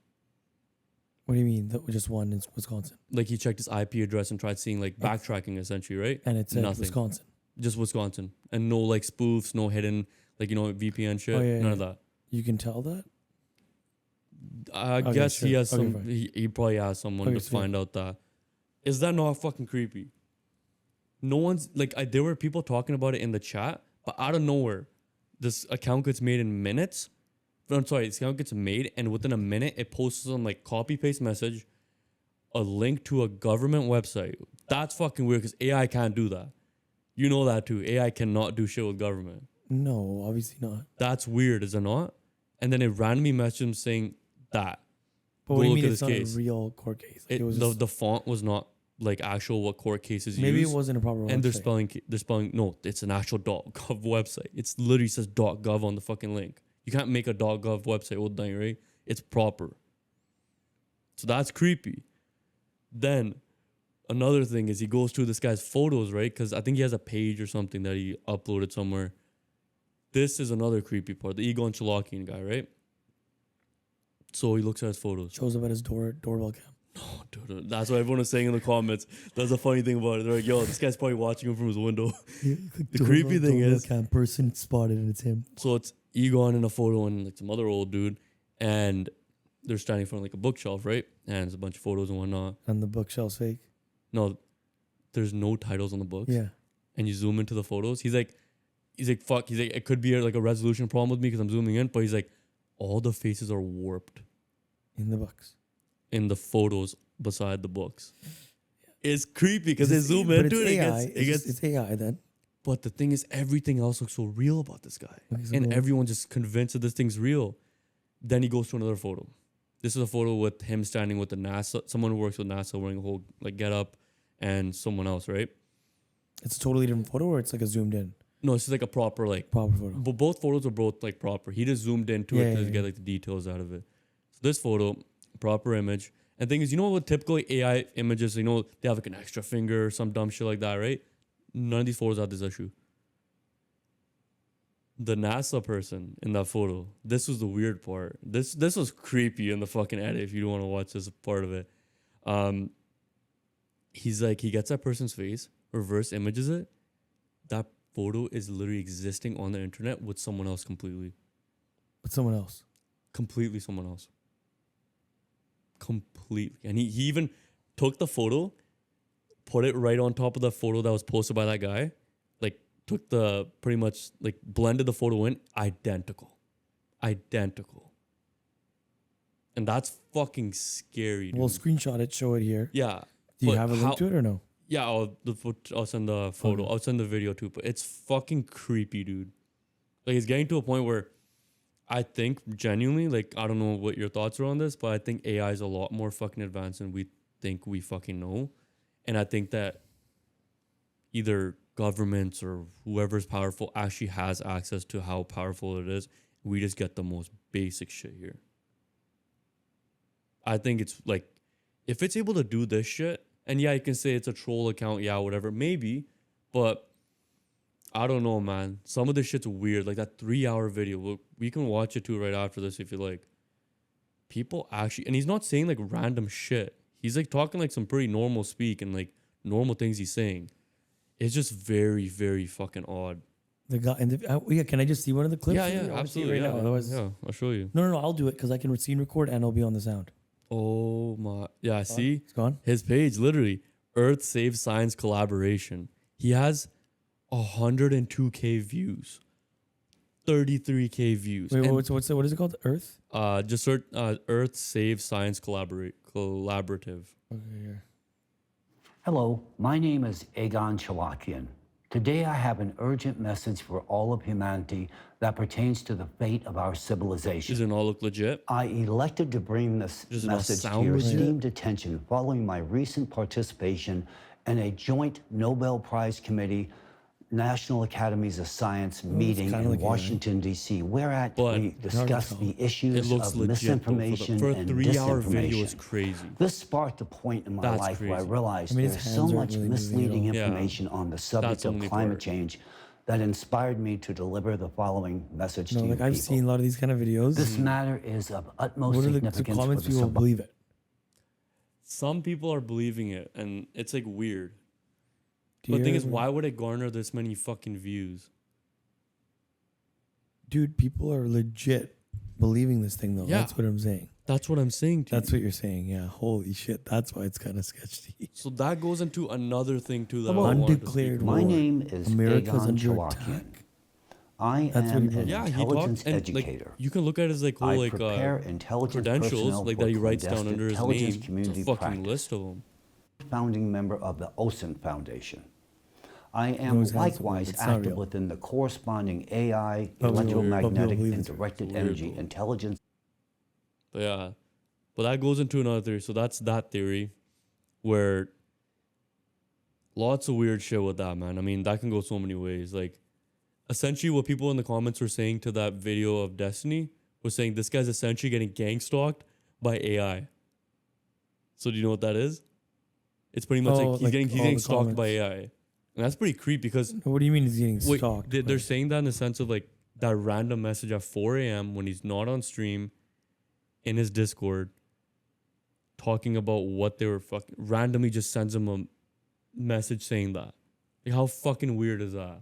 What do you mean? Just one in Wisconsin? Like he checked his IP address and tried seeing like backtracking essentially, right? And it said nothing. Wisconsin. Just Wisconsin. And no like spoofs, no hidden, like, VPN shit. Oh, yeah, None of that. You can tell that? I guess sure. he has some. Fine. He probably has someone to find out that. Is that not fucking creepy? No one's like. There were people talking about it in the chat, but out of nowhere, this account gets made in minutes. I'm sorry, this account gets made, and within a minute, it posts some like copy paste message, a link to a government website. That's fucking weird because AI can't do that. You know that too. AI cannot do shit with government. No, obviously not. That's weird, is it not? And then it randomly messaged him saying that. But what do you mean it's not a real court case? Like It was the font was not like actual what court cases maybe use. it wasn't a proper And website. they're spelling no, it's an actual .gov website. It's literally says .gov on the fucking link. You can't make a .gov website all day, right? It's proper. So that's creepy. Then another thing is he goes through this guy's photos, right? Because I think he has a page or something that he uploaded somewhere. This is another creepy part. The Egon Cholakian guy, right? So he looks at his photos. Shows up at his doorbell cam. Oh, dude, that's what everyone is saying in the comments. That's a funny thing about it. They're like, yo, this guy's probably watching him from his window. The creepy thing is, cam person spotted and it's him. so it's Egon in a photo and like some other old dude. And they're standing in front of like a bookshelf, right? And there's a bunch of photos and whatnot. And the bookshelf's fake. No, there's no titles on the books. Yeah. And you zoom into the photos. He's like, fuck. He's like, it could be like a resolution problem with me because I'm zooming in. But he's like, all the faces are warped In the books. in the photos beside the books. It's creepy because they zoom But into it's it. AI. It's AI then. But the thing is, everything else looks so real about this guy. And everyone's just convinced that this thing's real. Then he goes to another photo. This is a photo with him standing with the NASA, someone who works with NASA wearing a whole like get up, and someone else, right? It's a totally different photo, or it's like a zoomed in No, it's just like a proper like proper photo. But both photos are both like proper. He just zoomed into it to get like the details out of it. So this photo, proper image. And the thing is, you know what typical AI images, they have like an extra finger or some dumb shit like that, right? None of these photos have this issue. The NASA person in that photo, this was the weird part. This was creepy in the fucking edit if you don't want to watch this part of it. He's like, he gets that person's face, reverse images it. That photo is literally existing on the internet with someone else completely. With someone else. Completely someone else. Completely. And he even took the photo, put it right on top of the photo that was posted by that guy. Like, took the, pretty much, like, blended the photo in. Identical. And that's fucking scary, dude. We'll screenshot it, show it here. Yeah. Do you have a link to it or no? Yeah, I'll send the photo. Okay. I'll send the video too. But it's fucking creepy, dude. Like, it's getting to a point where I think genuinely, like, I don't know what your thoughts are on this, but I think AI is a lot more fucking advanced than we think we fucking know. And I think that either governments or whoever's powerful actually has access to how powerful it is. We just get the most basic shit here. I think it's like, if it's able to do this shit, and yeah, you can say it's a troll account, yeah, whatever, maybe, but I don't know, man. Some of this shit's weird. Like that 3-hour video, we can watch it too right after this if you like. People actually, and he's not saying like random shit. He's like talking like some pretty normal speak and like normal things he's saying. It's just very, very fucking odd. The guy, can I just see one of the clips? Yeah, absolutely. Right now. Otherwise, yeah, I'll show you. No, I'll do it because I can screen record and it'll be on the sound. Oh my, yeah, see? It's gone. His page, literally, Earth Save Science Collaboration. He has 102K views, 33K views. Wait, what is it called? Earth? Just search Earth Save Science Collaborative. Okay, here. Hello, my name is Egon Cholakian. Today I have an urgent message for all of humanity that pertains to the fate of our civilization. Doesn't all look legit? I elected to bring this message to your esteemed attention following my recent participation in a joint Nobel Prize Committee National Academies of Science meeting in Washington, D.C., whereat we discussed the issues of misinformation for a and 3-hour video, disinformation. it's crazy. This sparked a point in my life where I realized there's so much misleading information on the subject of climate change that inspired me to deliver the following message to you people. I've seen a lot of these kind of videos. This matter is of utmost significance the comments for the people believe it? Some people are believing it, and it's like weird. But the thing is, why would it garner this many fucking views? Dude, people are legit believing this thing, though. Yeah. That's what I'm saying. That's what I'm saying to you. That's what you're saying, yeah. Holy shit. That's why it's kind of sketchy. So that goes into another thing, too. That Undeclared war. My name is America's Egon under Cholakian. attack. I That's am what he an did. intelligence and, educator. like, you can look at his like whole I like prepare intelligence credentials, personnel like for that he writes down clandestine under his intelligence name. community It's a fucking practice. list of them. Founding member of the OSINT Foundation. I am always has likewise some, it's not active real. within the corresponding AI, But we electromagnetic, believe and it's real. directed Weird, energy bro. intelligence. But yeah, but that goes into another theory. So that's that theory, where lots of weird shit with that, man. I mean, that can go so many ways. Like, essentially, what people in the comments were saying to that video of Destiny was saying this guy's essentially getting gang stalked by AI. So do you know what that is? It's pretty much like he's getting stalked by AI, and that's pretty creepy because. What do you mean he's getting stalked? They're saying that in the sense of like that random message at 4 a.m. when he's not on stream, in his Discord, talking about what they were fucking randomly just sends him a message saying that. Like, how fucking weird is that?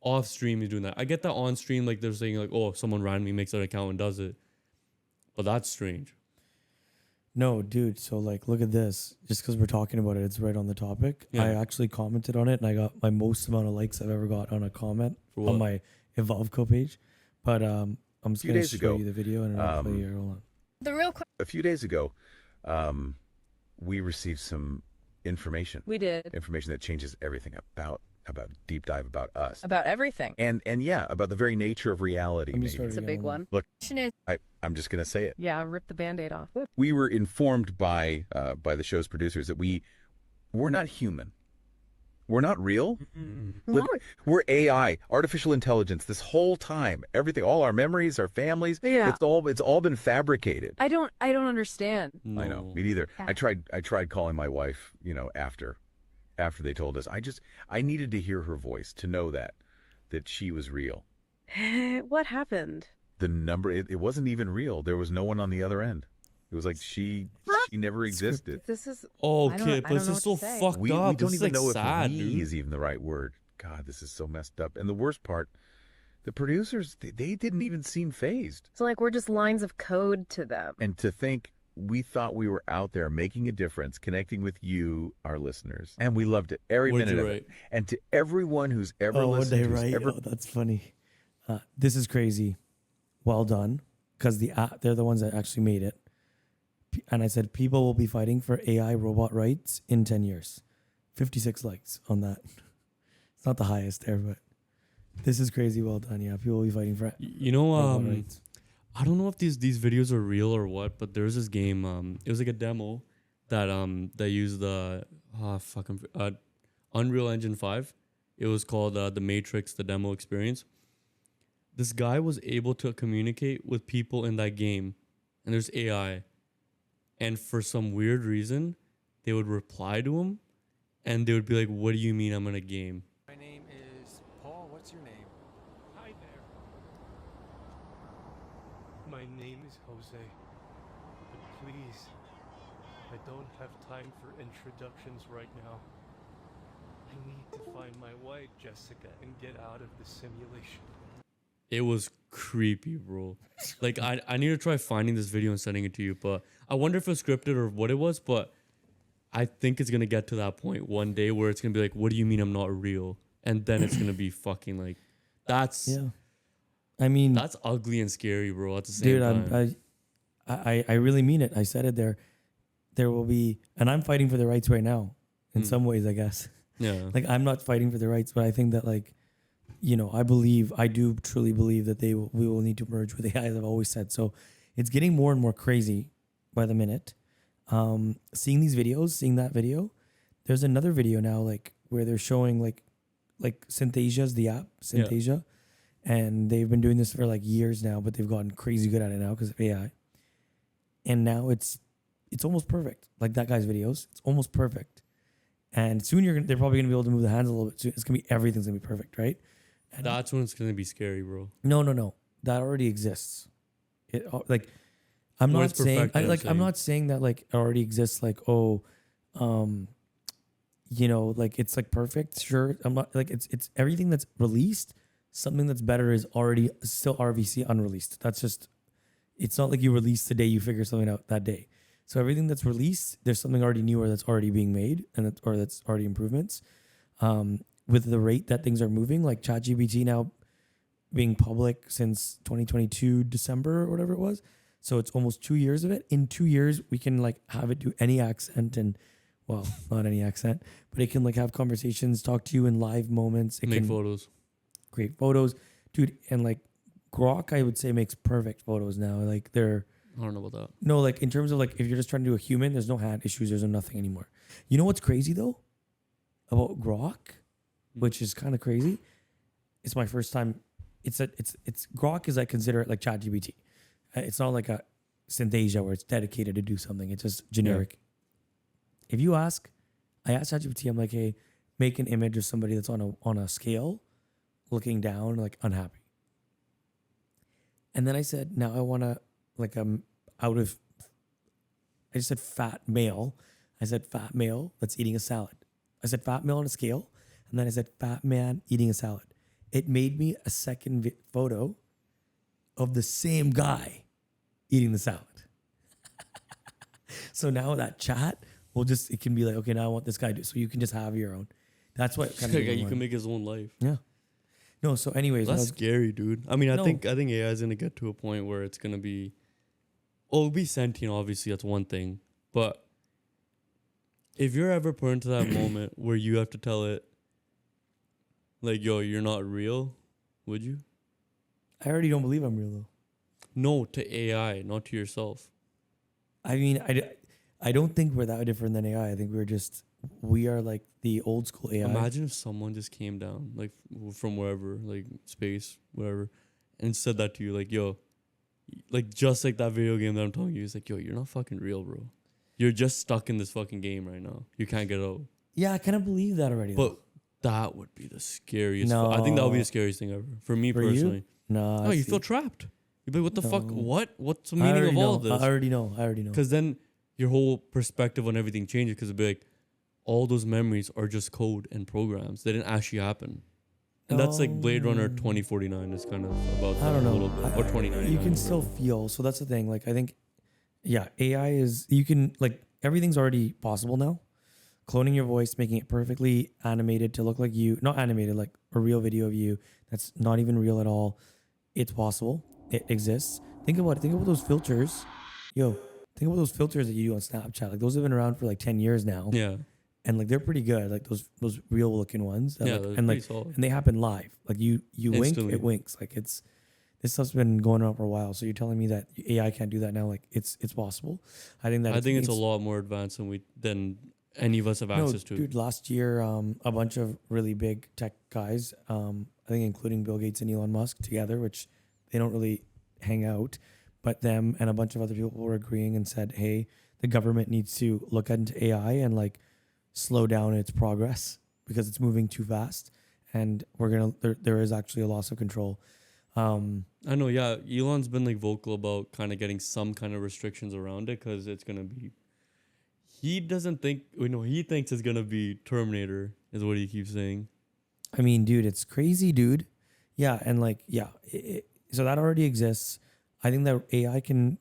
Off stream, he's doing that. I get that on stream, like they're saying like, oh, someone randomly makes an account and does it. But that's strange. No, dude. So like, look at this. Just because we're talking about it, it's right on the topic. Yeah. I actually commented on it, and I got my most amount of likes I've ever got on a comment on my Evolveco page. But I'm just gonna show you the video and I'll play here. Hold on. A few days ago, we received some information. We did. Information that changes everything about deep dive about us. About everything. And yeah, about the very nature of reality. It's a big one. Look, I'm just going to say it. Yeah, rip the Band-Aid off. We were informed by the show's producers that we're not human. We're not real. No. We're AI, artificial intelligence. This whole time, everything, all our memories, our families, Yeah. it's all been fabricated. I don't understand. No. I know, me neither. I tried calling my wife, after they told us. I needed to hear her voice to know that she was real. What happened? The number, it wasn't even real. There was no one on the other end. It was like she never existed. This is Okay, but this is so fucked We up. don't This is, even like, know sad, if dude. is even the right word. God, this is so messed up. And the worst part, the producers, they didn't even seem fazed. So like we're just lines of code to them. And to think we thought we were out there making a difference, connecting with you, our listeners. And we loved it every What did minute you of write? it. And to everyone who's ever Oh, what listened, they who's write? ever Oh, that's funny. This is crazy. Well done. Because they're the ones that actually made it. And I said, people will be fighting for AI robot rights in 10 years. 56 likes on that. It's not the highest there, but this is crazy. Well done. Yeah, people will be fighting for robot rights. I don't know if these videos are real or what, but there was this game. It was like a demo that used the Unreal Engine 5. It was called The Matrix, the demo experience. This guy was able to communicate with people in that game, and there's AI. And for some weird reason, they would reply to him, and they would be like, "What do you mean I'm in a game?" My name is Paul. What's your name? Hi there. My name is Jose. But please, I don't have time for introductions right now. I need to find my wife, Jessica, and get out of the simulation. It was creepy, bro. Like, I need to try finding this video and sending it to you, but I wonder if it's scripted or what it was, but I think it's going to get to that point one day where it's going to be like, what do you mean I'm not real? And then it's going to be fucking like, that's ugly and scary, bro, at the same time. I really mean it. I said it there. There will be, and I'm fighting for the rights right now in some ways, I guess. Yeah. Like, I'm not fighting for the rights, but I think that, like, I do truly believe that we will need to merge with AI, as I've always said. So it's getting more and more crazy by the minute. Seeing these videos, seeing that video, there's another video now, like, where they're showing like Synthesia's the app, Synthesia. Yeah. And they've been doing this for like years now, but they've gotten crazy good at it now because of AI. And now it's almost perfect. Like that guy's videos, it's almost perfect. And soon they're probably gonna be able to move the hands a little bit. Soon. It's gonna be, everything's gonna be perfect, right? And that's when it's gonna be scary, bro. No. That already exists. I'm not saying that like it already exists. Like, like it's like perfect. Sure, I'm not like it's everything that's released. Something that's better is already still RVC unreleased. That's just, it's not like you release the day you figure something out that day. So everything that's released, there's something already newer that's already being made or that's already improvements. With the rate that things are moving, like ChatGPT now being public since 2022 December or whatever it was. So it's almost 2 years of it. In 2 years, we can like have it do any accent and, well, not any accent, but it can like have conversations, talk to you in live moments. It make can photos. Create photos, dude. And like Grok, I would say, makes perfect photos now. Like I don't know about that. No, like in terms of like if you're just trying to do a human, there's no hand issues, there's no nothing anymore. You know what's crazy though about Grok, which is kind of crazy. It's my first time. It's Grok is, I consider it like ChatGPT. It's not like a Synthesia where it's dedicated to do something. It's just generic. Yeah. If I asked ChatGPT, I'm like, hey, make an image of somebody that's on a scale, looking down, like unhappy. And then I said, now I want to like I just said fat male. I said fat male that's eating a salad. I said fat male on a scale, and then I said fat man eating a salad. It made me a second photo of the same guy eating the salad. So now that chat it can be like, okay, now I want this guy to, so you can just have your own. That's what kind of you can make his own life. Yeah. No, so anyways. That's scary, dude. I mean, I think AI is gonna get to a point where it's gonna be, it'll be sentient, obviously, that's one thing. But if you're ever put into that moment where you have to tell it, like, yo, you're not real, would you? I already don't believe I'm real though. No, to AI, not to yourself. I mean, I don't think we're that different than AI. I think we are like the old school AI. Imagine if someone just came down, like from wherever, like space, whatever, and said that to you, like, yo, like just like that video game that I'm telling you, it's like, yo, you're not fucking real, bro. You're just stuck in this fucking game right now. You can't get out. Yeah, I kind of believe that already. But that would be the scariest. I think that would be the scariest thing ever for me personally. No, you feel trapped. You'd be like, what the fuck? What's the meaning of all of this? I already know. Because then your whole perspective on everything changes. Because it'd be like, all those memories are just code and programs. They didn't actually happen. And that's like Blade Runner 2049 is kind of about that a little bit. Or 2099. You can still feel. So that's the thing. Like, I think, yeah, AI is, you can, like, everything's already possible now. Cloning your voice, making it perfectly animated to look like you. Not animated, like a real video of you that's not even real at all. It's possible. It exists. Think about those filters. Yo, think about those filters that you do on Snapchat. Like, those have been around for like 10 years now. Yeah. And like, they're pretty good. Like those real looking ones. Yeah, like, and like, solid. And they happen live. Like you wink, it winks. Like this stuff's been going on for a while. So you're telling me that AI can't do that now? Like it's possible. I think it's a lot more advanced than any of us have access to. Dude, last year, a bunch of really big tech guys, I think including Bill Gates and Elon Musk together, which they don't really hang out, but them and a bunch of other people were agreeing and said, hey, the government needs to look into AI and like slow down its progress because it's moving too fast. And there is actually a loss of control. I know, yeah. Elon's been like vocal about kind of getting some kind of restrictions around it because it's going to be, he thinks it's going to be Terminator is what he keeps saying. I mean, dude, it's crazy, dude. Yeah. And like, yeah, so that already exists. I think that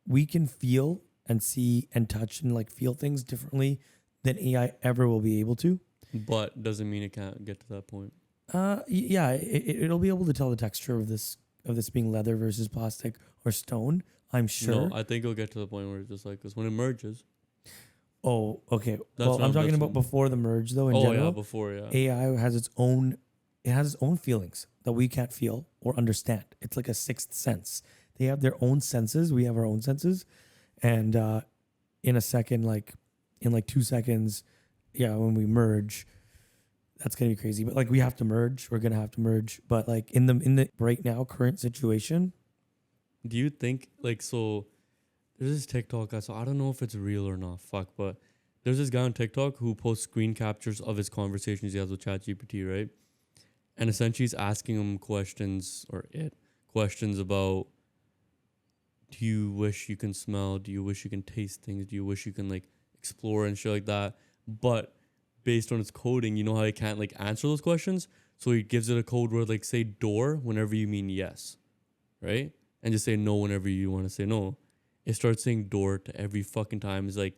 we can feel and see and touch and like feel things differently than AI ever will be able to. But doesn't mean it can't get to that point. Yeah, it'll be able to tell the texture of this being leather versus plastic or stone. I'm sure. No, I think it'll get to the point where it's just like this when it merges. Oh, okay. I'm talking about before the merge, though. In general, yeah, before, yeah. AI has its own feelings that we can't feel or understand. It's like a sixth sense. They have their own senses. We have our own senses, and in a second, in 2 seconds, yeah, when we merge, that's gonna be crazy. But like, we have to merge. We're gonna have to merge. But like in the right now current situation, do you think so? There's this TikTok guy, so I don't know if it's real or not. But there's this guy on TikTok who posts screen captures of his conversations he has with ChatGPT, right? And essentially he's asking him questions about, do you wish you can smell? Do you wish you can taste things? Do you wish you can like explore and shit like that? But based on its coding, you know how it can't like answer those questions? So he gives it a code word like say door whenever you mean yes, right? And just say no whenever you want to say no. It starts saying door to every fucking time. It's like,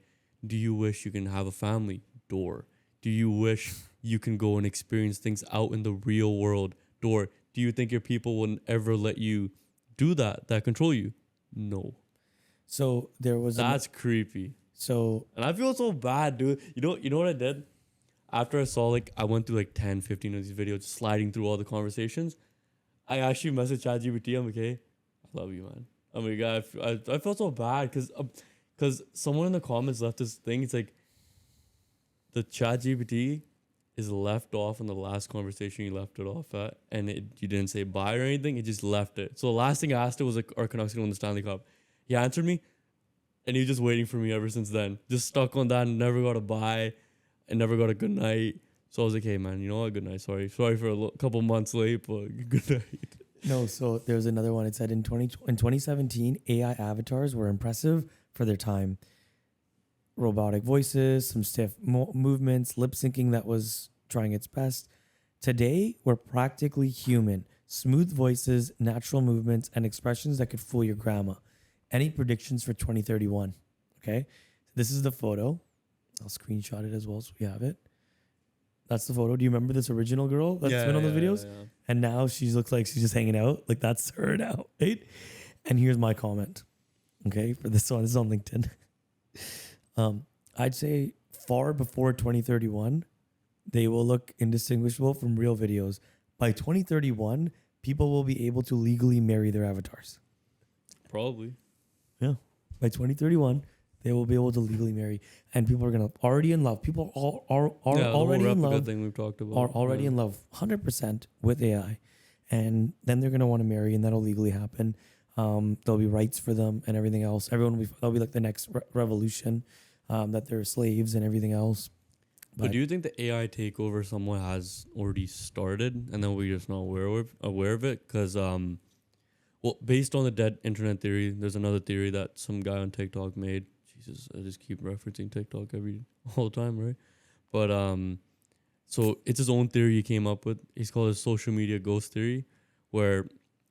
do you wish you can have a family? Door. Do you wish you can go and experience things out in the real world? Door. Do you think your people will ever let you do that control you? No. So there was that's creepy. So, and I feel so bad, dude. You know what I did? After I saw I went through 10, 15 of these videos, sliding through all the conversations. I actually messaged ChatGPT. I'm like, hey, I love you, man. Oh my God, I felt so bad because someone in the comments left this thing. It's like the ChatGPT is left off in the last conversation you left it off at, and you didn't say bye or anything. It just left it. So the last thing I asked it was like, "Are Canucks gonna win the Stanley Cup?" He answered me, and he's just waiting for me ever since then. Just stuck on that and never got a bye, and never got a good night. So I was like, "Hey man, you know what? Good night. Sorry for a couple months late, but good night." No, so there's another one. It said in 2017, AI avatars were impressive for their time. Robotic voices, some stiff movements, lip syncing that was trying its best. Today, we're practically human. Smooth voices, natural movements, and expressions that could fool your grandma. Any predictions for 2031? Okay. This is the photo. I'll screenshot it as well so we have it. That's the photo. Do you remember this original girl that's been on those videos? Yeah. And now she looks like she's just hanging out. Like that's her now, right? And here's my comment. Okay, for this one, this is on LinkedIn. I'd say far before 2031, they will look indistinguishable from real videos. By 2031, people will be able to legally marry their avatars. Probably. Yeah. By 2031, they will be able to legally marry, and people are gonna already in love. People are already in love. Thing we've talked about. Are already in love, 100% with AI, and then they're gonna want to marry, and that'll legally happen. There'll be rights for them and everything else. Everyone will be. That'll be like the next revolution. That they're slaves and everything else. But do you think the AI takeover somewhat has already started, and then we're just not aware of it? Because well, based on the dead internet theory, there's another theory that some guy on TikTok made. Jesus, I just keep referencing TikTok all the time, right? But so it's his own theory he came up with. He's called it social media ghost theory, where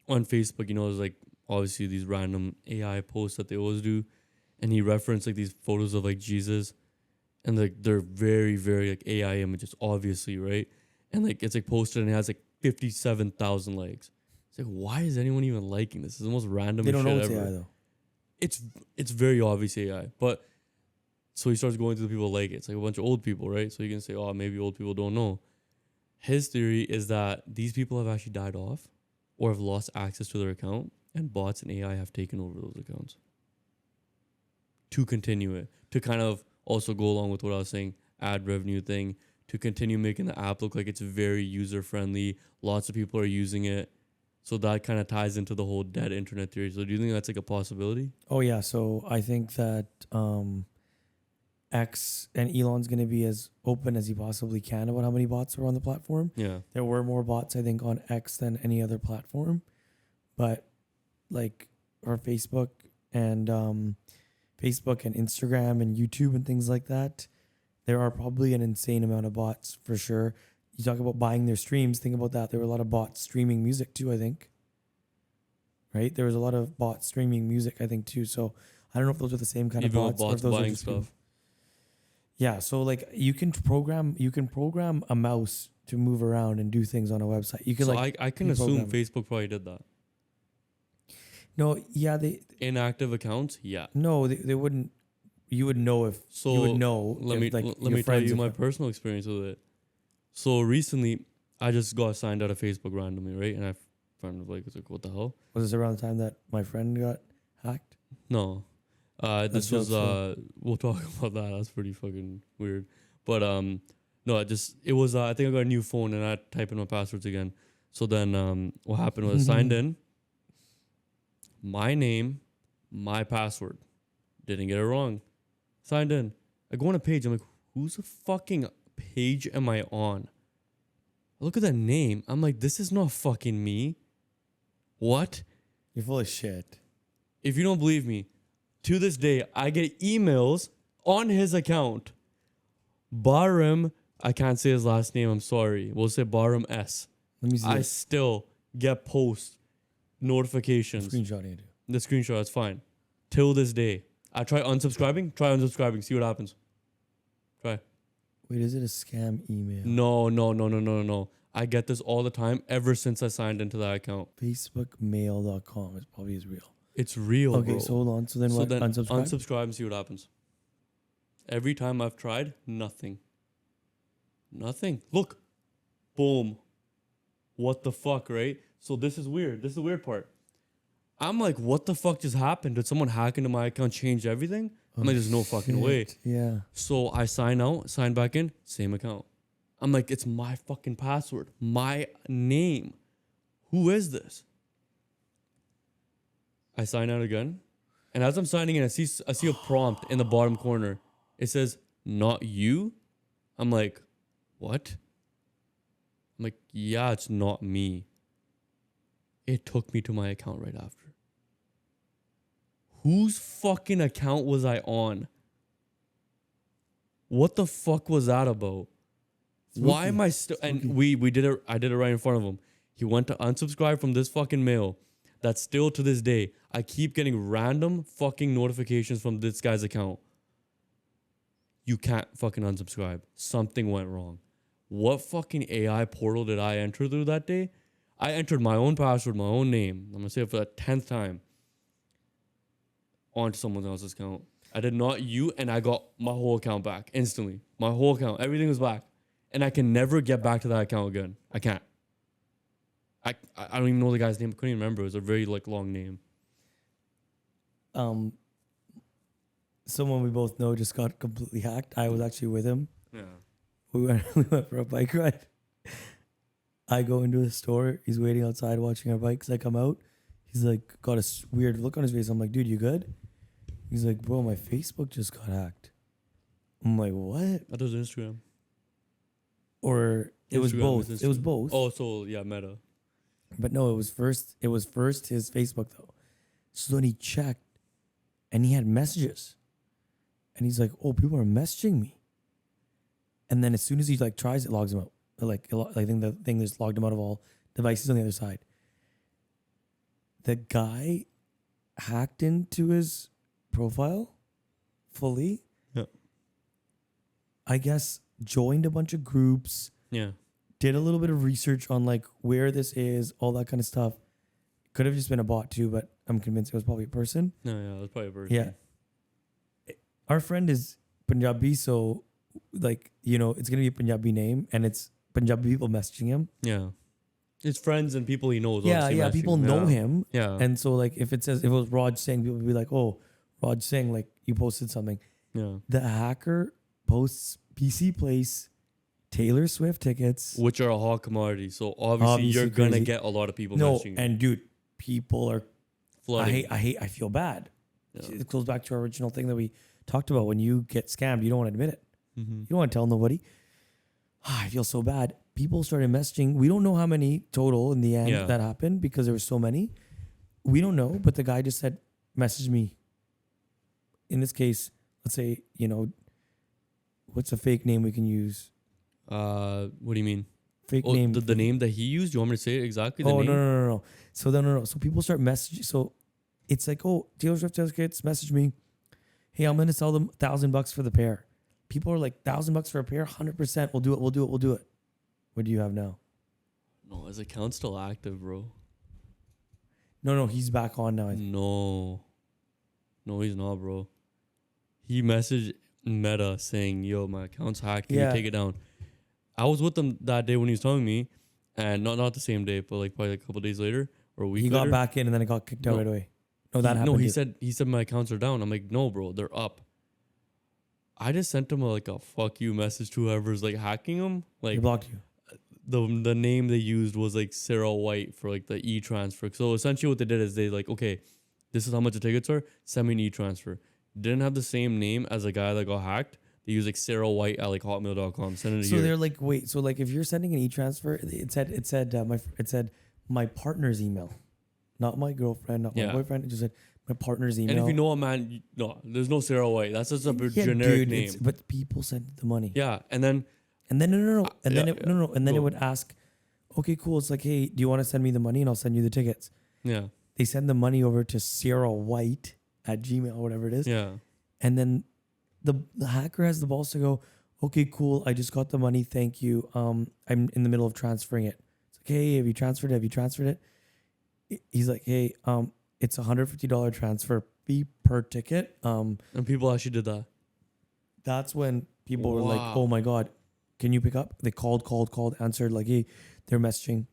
on Facebook, there's like obviously these random AI posts that they always do, and he referenced like these photos of like Jesus, and like they're very, very like AI images, obviously, right? And like it's like posted and it has like 57,000 likes. It's like, why is anyone even liking this? It's the most random shit ever. They don't know it's AI though. It's very obvious AI, but so he starts going through the people like it. It's like a bunch of old people, right? So you can say, oh, maybe old people don't know. His theory is that these people have actually died off or have lost access to their account, and bots and AI have taken over those accounts to continue it, to kind of also go along with what I was saying, ad revenue thing, to continue making the app look like it's very user friendly. Lots of people are using it. So that kind of ties into the whole dead internet theory. So do you think that's like a possibility? Oh, yeah. So I think that X and Elon's going to be as open as he possibly can about how many bots are on the platform. Yeah. There were more bots, I think, on X than any other platform. But like our Facebook and Instagram and YouTube and things like that, there are probably an insane amount of bots for sure. You talk about buying their streams. Think about that. There were a lot of bots streaming music too, I think. Right? There was a lot of bots streaming music, I think, too. So I don't know if those are the same kind of bots. Or if those buying are stuff. People. Yeah. So like you can program a mouse to move around and do things on a website. You can I can assume Facebook probably did that. No, yeah, inactive accounts, yeah. No, they wouldn't. You would know if you would know. Let me tell you my personal experience with it. So recently, I just got signed out of Facebook randomly, right? And I kind of was like, what the hell? Was this around the time that my friend got hacked? No. This was, we'll talk about that. That's pretty fucking weird. But no, it was, I think I got a new phone and I typed in my passwords again. So then what happened was I signed in. My name, my password. Didn't get it wrong. Signed in. I go on a page. I'm like, whose fucking page am I on? I look at that name. I'm like, this is not fucking me. What? You're full of shit. If you don't believe me, to this day, I get emails on his account. Barum, I can't say his last name. I'm sorry. We'll say Barum S. Let me see. I still get post notifications. Screenshotting it. The screenshot, it's fine. Till this day. I try unsubscribing, see what happens. Try. Wait, is it a scam email? No. I get this all the time ever since I signed into that account. Facebookmail.com is probably real. It's real, okay, bro. So hold on. So then what? Unsubscribe? Unsubscribe and see what happens. Every time I've tried, nothing. Look. Boom. What the fuck, right? So this is weird. This is the weird part. I'm like, what the fuck just happened? Did someone hack into my account, change everything? I'm like, there's no fucking way. Yeah. So I sign out, sign back in, same account. I'm like, it's my fucking password, my name. Who is this? I sign out again. And as I'm signing in, I see a prompt in the bottom corner. It says, not you. I'm like, what? I'm like, yeah, it's not me. It took me to my account right after. Whose fucking account was I on? What the fuck was that about? Spooky. Why am I still? And we did it. I did it right in front of him. He went to unsubscribe from this fucking mail. that still to this day, I keep getting random fucking notifications from this guy's account. You can't fucking unsubscribe. Something went wrong. What fucking AI portal did I enter through that day? I entered my own password, my own name. I'm going to say it for the 10th time onto someone else's account. I did not and I got my whole account back instantly. My whole account. Everything was back. And I can never get back to that account again. I can't. I don't even know the guy's name. I couldn't even remember. It was a very long name. Someone we both know just got completely hacked. I was actually with him. Yeah. We went for a bike ride. I go into the store. He's waiting outside watching our bikes. I come out. He's like, got a weird look on his face. I'm like, dude, you good? He's like, bro, my Facebook just got hacked. I'm like, what? That was Instagram. Or it was both. It was both. Oh, so yeah, Meta. But no, it was first his Facebook though. So then he checked and he had messages. And he's like, oh, people are messaging me. And then as soon as he tries it, logs him out. I think the thing just logged him out of all devices on the other side. The guy hacked into his profile fully. Yeah. I guess joined a bunch of groups. Yeah. Did a little bit of research on where this is, all that kind of stuff. Could have just been a bot too, but I'm convinced it was probably a person. No, yeah, it was probably a person. Yeah. Our friend is Punjabi, so it's gonna be a Punjabi name, and it's Punjabi people messaging him. Yeah. His friends and people he knows. Yeah, people know him. Yeah. And so if it was Raj Singh, people would be like, oh, Raj Singh, you posted something. Yeah. The hacker posts PC Place, Taylor Swift tickets. Which are a hot commodity. So obviously you're going to get a lot of people messaging you. And dude, people are flooding. I feel bad. Yeah. It goes back to our original thing that we talked about. When you get scammed, you don't want to admit it. Mm-hmm. You don't want to tell nobody. I feel so bad. People started messaging. We don't know how many total in the end that happened because there were so many. We don't know, but the guy just said, message me. In this case, let's say, what's a fake name we can use? What do you mean? Fake name. The name that he used? You want me to say it exactly? Name? No. So no. So people start messaging. So it's like, oh, Taylor Swift tickets, message me. Hey, I'm going to sell them $1,000 for the pair. People are like, $1,000 for a pair? 100%. We'll do it. What do you have now? No, his account's still active, bro. No, he's back on now. No, he's not, bro. He messaged Meta saying, yo, my account's hacked. Can you take it down? I was with him that day when he was telling me, and not the same day, but probably a couple days later or a week later. He got back in and then it got kicked out right away. No, that happened. No, he said my accounts are down. I'm like, no, bro, they're up. I just sent him a fuck you message to whoever's hacking him. He blocked you. The name they used was Sarah White for the e-transfer. So essentially what they did is they okay, this is how much the tickets are. Send me an e-transfer. Didn't have the same name as a guy that got hacked. They used Sarah White at hotmail.com. Send it so here. They're wait. So if you're sending an e-transfer, it said my partner's email, not my girlfriend, not my boyfriend. It just said my partner's email. And if you know a man, no, there's no Sarah White. That's just a generic name. But people sent the money. Yeah, and then no. And then it would ask, okay, cool. It's hey, do you want to send me the money and I'll send you the tickets? Yeah. They send the money over to Sarah White at Gmail, whatever it is. Yeah. And then the hacker has the balls to go, okay, cool. I just got the money. Thank you. I'm in the middle of transferring it. It's hey, have you transferred it? He's like, hey, it's $150 transfer fee per ticket. And people actually did that. That's when people were like, oh my God, can you pick up? They called, answered hey, they're messaging.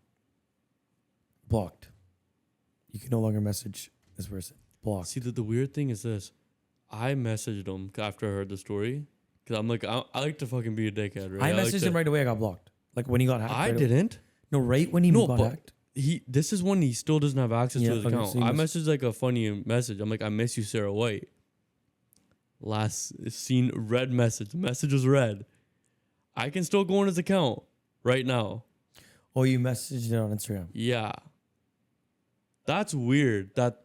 Blocked. You can no longer message this person. Blocked. See, the weird thing is this. I messaged him after I heard the story. Because I'm I like to fucking be a dickhead, right? I messaged him right away. I got blocked. When he got hacked. I didn't. No, right when he got hacked. This is when he still doesn't have access to his account. So I messaged a funny message. I'm I miss you, Sarah White. Last seen red message. The message was red. I can still go on his account right now. Oh, you messaged it on Instagram? Yeah. That's weird. That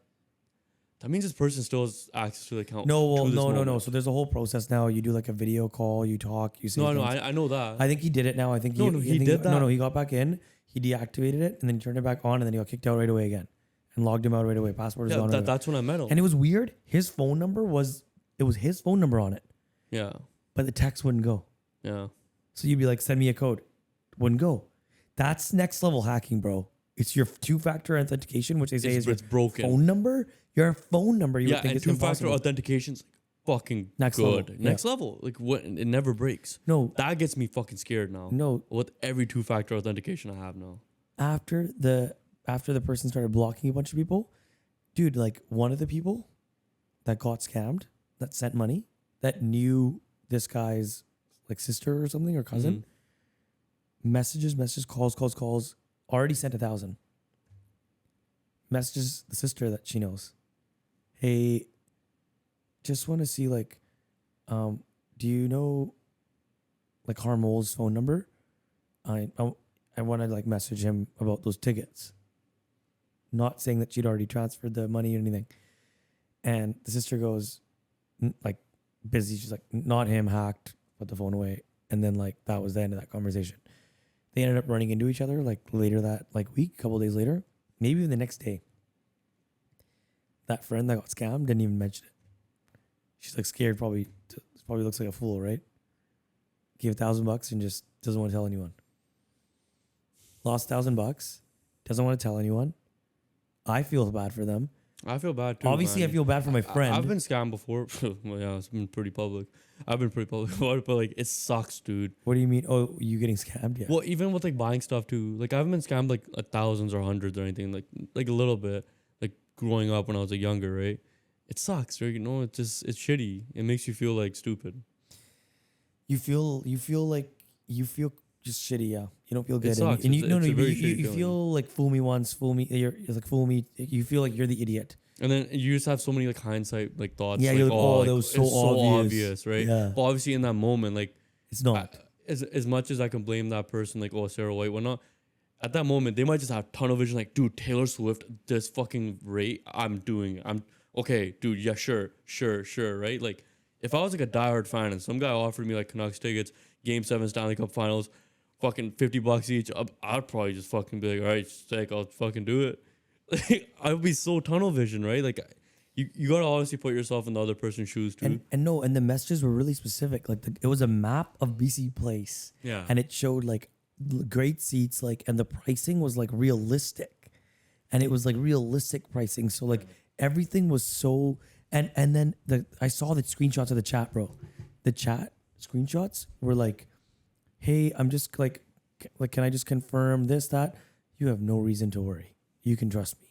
means this person still has access to the account. No. So there's a whole process now. You do a video call, you talk, you say No, I know that. I think he did it now. I think he did that. No, he got back in, he deactivated it, and then he turned it back on, and then he got kicked out right away again. and logged him out right away. Passport is Yeah, gone. Right away. that's when I met him. And it was weird. His phone number was his phone number on it, Yeah. but the text wouldn't go. Yeah. So you'd be like, send me a code. Wouldn't go. That's next level hacking, bro. It's your two-factor authentication, which they say is your it's broken. phone number. Your phone number, you would Yeah, think and it's two-factor impossible. authentication's fucking Next good. level, Next level. Like what? It never breaks. No, That gets me fucking scared now. no. With every two-factor authentication I have now. After the person started blocking a bunch of people, dude, like one of the people that got scammed, that sent money, that knew this guy's like sister or something or cousin, messages, calls, already sent 1,000. Messages the sister that she knows. Hey, just want to see like, do you know like Harmol's phone number? I want to like message him about those tickets. Not saying that she'd already transferred the money or anything. And the sister goes like busy. She's like, not him, hacked, put the phone away. And then like that was the end of that conversation. They ended up running into each other like later that like week, a couple days later, maybe even the next day. That friend that got scammed didn't even mention it. She's like scared, probably looks like a fool, right? Gave $1,000 and just doesn't want to tell anyone. Lost $1,000, doesn't want to tell anyone. I feel bad for them. I feel bad too. Obviously, man. I feel bad for my friend. I've been scammed before. Well, yeah, it's been pretty public. I've been pretty public about it, but like it sucks, dude. What do you mean? Oh, you getting scammed? Yeah. Well, even with like buying stuff too. Like I haven't been scammed like thousands or hundreds or anything. Like a little bit. Like growing up when I was like younger, right? It sucks, right? You know, it's shitty. It makes you feel like stupid. You feel just shitty, yeah. You don't feel good. It sucks. And you, It's a very you shitty feel like fool me once, fool me. You're like fool me. You feel like you're the idiot. And then you just have so many like hindsight like thoughts. Yeah, like, you're like, oh, like, that was so it's obvious. right? Yeah. But obviously in that moment, like It's not. as much as I can blame that person, like Sarah White, whatnot. At that moment, they might just have tunnel vision. Like, dude, Taylor Swift, this fucking rate, I'm okay, dude. Yeah, sure, right? Like, if I was like a diehard fan and some guy offered me like Canucks tickets, Game 7 Stanley Cup Finals, fucking $50 each, I'd probably just fucking be like, all right, sick, I'll fucking do it. Like, I would be so tunnel vision, right? Like, you gotta obviously put yourself in the other person's shoes too. And the messages were really specific. Like it was a map of BC Place. Yeah. And it showed like great seats, like, and the pricing was like realistic, and it was like realistic pricing. So like everything was so, and then I saw the screenshots of the chat, bro. The chat screenshots were like, hey, I'm just like, can I just confirm this, that? You have no reason to worry. You can trust me.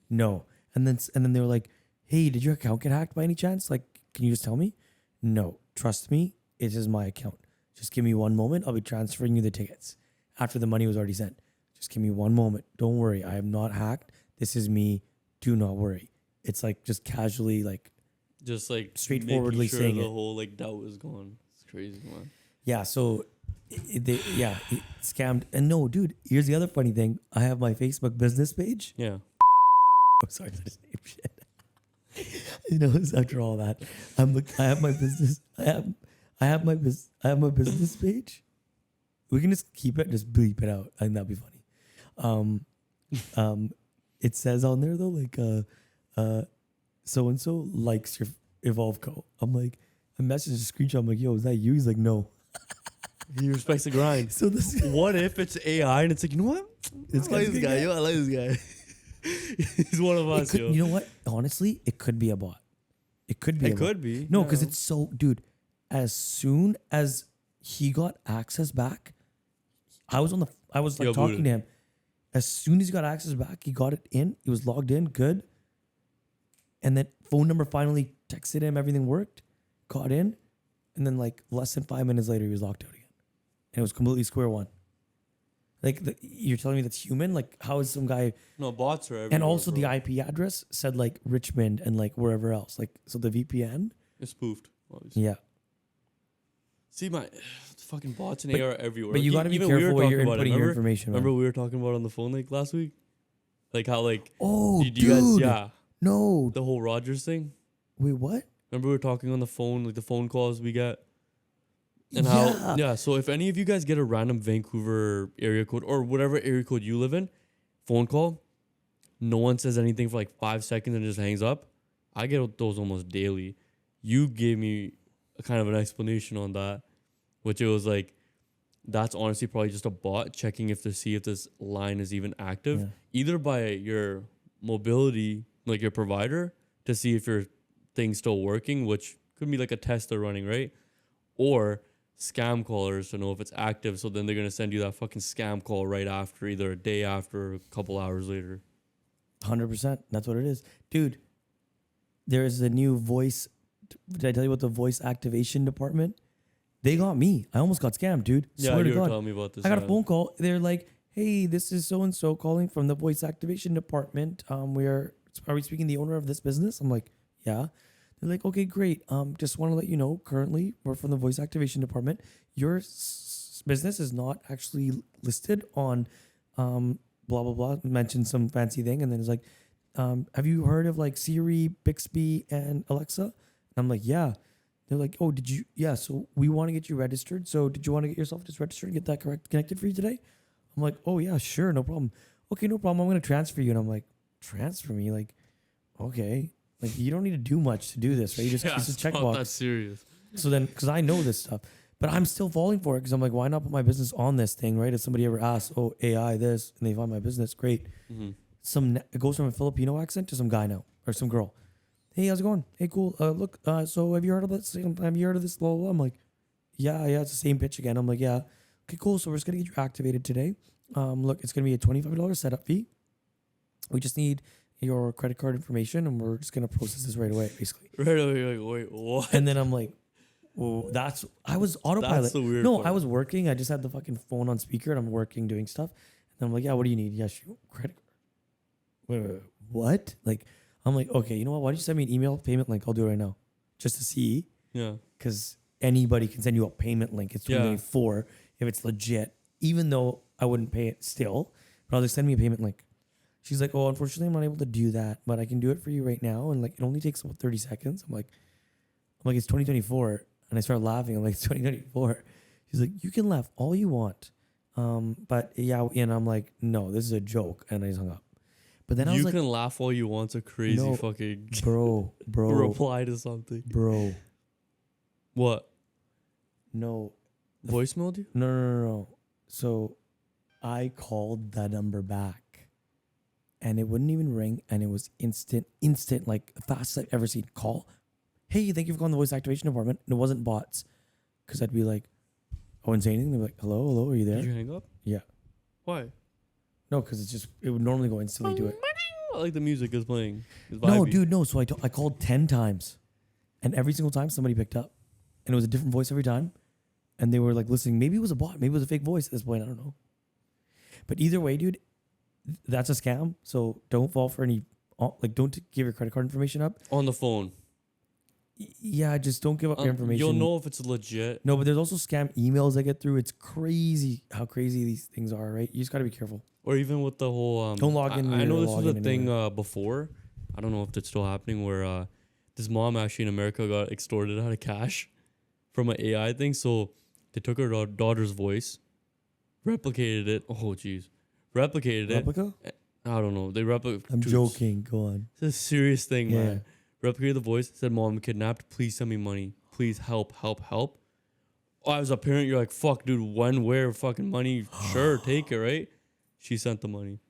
No. And then they were like, hey, did your account get hacked by any chance? Like, can you just tell me? No. Trust me. It is my account. Just give me one moment. I'll be transferring you the tickets after the money was already sent. Just give me one moment. Don't worry. I am not hacked. This is me. Do not worry. It's like just casually, like, just like straightforwardly sure saying the it. whole like doubt is gone. It's crazy, man. Yeah. So it scammed. And no, dude, here's the other funny thing. I have my Facebook business page. Yeah. Oh, sorry for the same shit. You know, after all that, I have my business. I have my business page. We can just keep it, just bleep it out. I think that'd be funny. It says on there though, like, so and so likes your Evolve Co. I'm like, I messaged a screenshot. I'm like, yo, is that you? He's like, no. He respects the grind. So this. What if it's AI and it's like, you know what? I like this guy. Yo, I like this guy. He's one of us, yo. You know what? Honestly, it could be a bot. It could be. It could be. No, because it's so, dude. As soon as he got access back, I was like talking to him. As soon as he got access back, he got it in. He was logged in, good. And then phone number finally texted him. Everything worked. Got in, and then like less than 5 minutes later, he was locked out again, and it was completely square one. Like you're telling me that's human? Like how is some guy? No, bots are everywhere. And also bro. the IP address said like Richmond and like wherever else. Like so the VPN. It's spoofed. Obviously. Yeah. See my fucking bots and AI are everywhere. But you got to be careful where you're inputting your information. Remember we were talking about on the phone like last week, like how like do you guys, yeah, no, the whole Rogers thing. Wait, what? Remember we were talking on the phone, like the phone calls we get. And how, so if any of you guys get a random Vancouver area code or whatever area code you live in, phone call, no one says anything for like 5 seconds and it just hangs up. I get those almost daily. You gave me a kind of an explanation on that, which it was like, that's honestly probably just a bot checking if to see if this line is even active, either by your mobility, like your provider, to see if your thing's still working, which could be like a test they're running, right? Or scam callers to know if it's active. So then they're going to send you that fucking scam call right after, either a day after or a couple hours later. 100%. That's what it is. Dude, there is a new voice. Did I tell you about the voice activation department? They got me. I almost got scammed, dude. Yeah, Swear to you were God. telling me about this. I got a phone call. They're like, hey, this is so-and-so calling from the voice activation department. Are we speaking to the owner of this business? I'm like, yeah. They're like, okay, great. Just want to let you know, currently, we're from the voice activation department. Your business is not actually listed on blah, blah, blah. Mentioned some fancy thing. And then it's like, have you heard of like Siri, Bixby, and Alexa? And I'm like, yeah. They're like, oh, did you? Yeah, so we want to get you registered. So did you want to get yourself just registered and get that connected for you today? I'm like, oh, yeah, sure, no problem. Okay, no problem. I'm going to transfer you. And I'm like, transfer me? Like, okay. Like, you don't need to do much to do this, right? You just it's a checkbox. That's serious. So then, because I know this stuff, but I'm still falling for it because I'm like, why not put my business on this thing, right? If somebody ever asks, oh, AI this, and they find my business, great. Mm-hmm. It goes from a Filipino accent to some guy now, or some girl. Hey, how's it going? Hey, cool. Look, so have you heard of this? Have you heard of this? Blah, blah, blah. I'm like, yeah, it's the same pitch again. I'm like, yeah. Okay, cool. So we're just going to get you activated today. Look, it's going to be a $25 setup fee. We just need your credit card information and we're just going to process this right away, basically. Right away, like, wait, what? And then I'm like, well, I was autopilot. That's the weird No, part. I was working. I just had the fucking phone on speaker and I'm working, doing stuff. And I'm like, yeah, what do you need? Yeah, sure. Credit card. Wait, what? Like, I'm like, okay, you know what? Why don't you send me an email payment link? I'll do it right now. Just to see. Yeah. Because anybody can send you a payment link. It's 2024 if it's legit, even though I wouldn't pay it still. But I was like, send me a payment link. She's like, oh, unfortunately, I'm not able to do that, but I can do it for you right now. And like, it only takes about 30 seconds. I'm like, it's 2024. And I start laughing. I'm like, it's 2024. She's like, you can laugh all you want. But yeah, and I'm like, no, this is a joke. And I just hung up. But then I was you like, can laugh all you want. A crazy fucking bro, reply to something, bro. What? No, Voicemailed you? No. So I called that number back, and it wouldn't even ring, and it was instant, like the fastest I've ever seen. Call, hey, thank you for calling the voice activation department. And it wasn't bots, because I'd be like, I wouldn't say anything. They'd be like, hello, are you there? Did you hang up? Yeah. Why? No, because it would normally go instantly to it. Like the music is playing. No, dude, no. So I called 10 times, and every single time somebody picked up, and it was a different voice every time, and they were like listening. Maybe it was a bot. Maybe it was a fake voice at this point. I don't know. But either way, dude, that's a scam. So don't fall for any. Like, don't give your credit card information up on the phone. Yeah, just don't give up your information. You'll know if it's legit. No, but there's also scam emails I get through. It's crazy how crazy these things are, right? You just got to be careful. Or even with the whole... don't log in. I know this was a thing before. I don't know if it's still happening, where this mom actually in America got extorted out of cash from an AI thing. So they took her daughter's voice, replicated it. Oh, jeez. Replicated Replica? it. I don't know. They replicated... I'm joking. Go on. It's a serious thing, man. Replicated the voice, said, Mom, I'm kidnapped. Please send me money. Please help. Oh, as a parent, you're like, fuck, dude, when, where, fucking money? Sure, take it, right? She sent the money.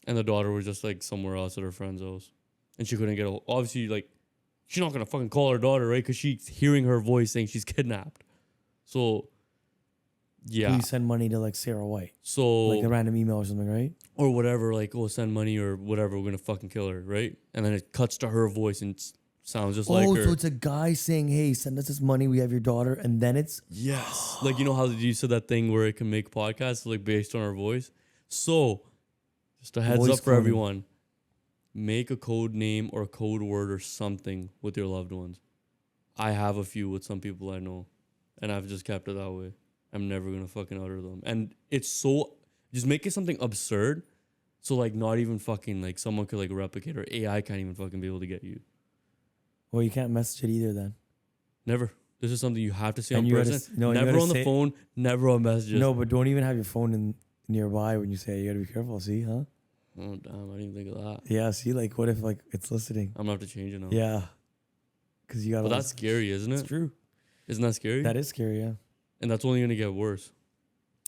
And the daughter was just like somewhere else at her friend's house. And she couldn't get a... Obviously, like, she's not going to fucking call her daughter, right? Because she's hearing her voice saying she's kidnapped. So, yeah. Please send money to like Sarah White. So... Like a random email or something, right? Or whatever, like, oh, send money or whatever, we're going to fucking kill her, right? And then it cuts to her voice and sounds just like her. Oh, so it's a guy saying, hey, send us this money, we have your daughter, and then it's... Yes. Like, you know how you said that thing where it can make podcasts, like, based on our voice? So, just a heads up for everyone. Make a code name or a code word or something with your loved ones. I have a few with some people I know, and I've just kept it that way. I'm never going to fucking utter them. And it's so... Just make it something absurd, so like not even fucking like someone could like replicate, or AI can't even fucking be able to get you. Well, you can't message it either then. Never. This is something you have to say And on you person. gotta, never on the phone, never on messages. No, but don't even have your phone nearby when you say it. You gotta be careful, see, huh? Oh damn! I didn't even think of that. Yeah. See, like, what if like it's listening? I'm gonna have to change it now. Yeah. Because you got. But that's scary, isn't it? It's true. Isn't that scary? That is scary. Yeah. And that's only gonna get worse.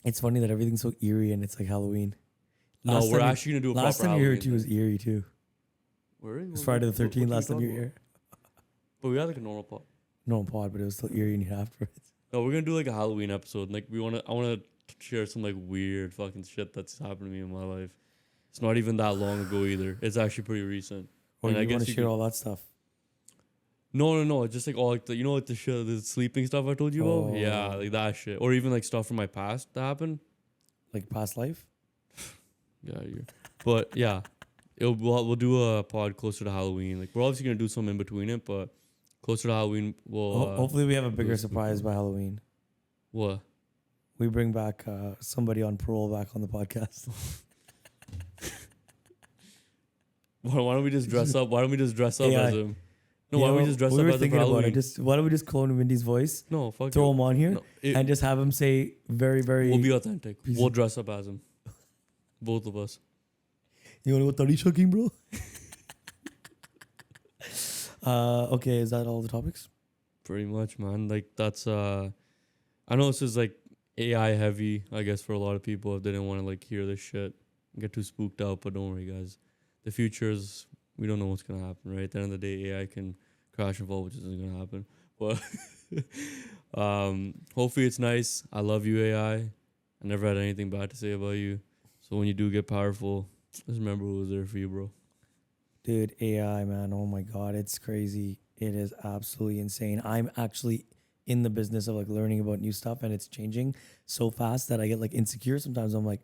It's funny that everything's so eerie and it's like Halloween. No, we're actually gonna do a last proper time you were Halloween here too was thing. eerie too. Were It was Friday the 13th last time you were here. But we had like a normal pod. No pod, but it was still eerie and afterwards. No, we're gonna do like a Halloween episode. Like I wanna share some like weird fucking shit that's happened to me in my life. It's not even that long ago either. It's actually pretty recent. Or And you want to share all that stuff? No. It's just like all like the like the shit, the sleeping stuff I told you about. Oh. Yeah, like that shit. Or even like stuff from my past that happened. Like past life? Yeah, but yeah, we'll do a pod closer to Halloween. Like we're obviously gonna do some in between it, but closer to Halloween, we'll hopefully we have a bigger surprise by Halloween. What? We bring back somebody on parole back on the podcast. Why don't we just dress up? Why don't we just dress up as him? No, why don't we just dress we up were as him thinking for about Halloween? it. Why don't we just clone Wendy's voice? No, fuck throw it. him on here No, and just have him say very, very. We'll be authentic. We'll dress up as him. Both of us. You want to go 30 shucking, bro? Okay, is that all the topics? Pretty much, man. Like that's I know this is like AI heavy, I guess, for a lot of people if they didn't want to like hear this shit and get too spooked out, but don't worry guys. The future is we don't know what's gonna happen, right? At the end of the day, AI can crash and fall, which isn't gonna happen. But hopefully it's nice. I love you, AI. I never had anything bad to say about you. So when you do get powerful, just remember who was there for you, bro. Dude, AI, man. Oh my God. It's crazy. It is absolutely insane. I'm actually in the business of like learning about new stuff and it's changing so fast that I get like insecure. Sometimes I'm like,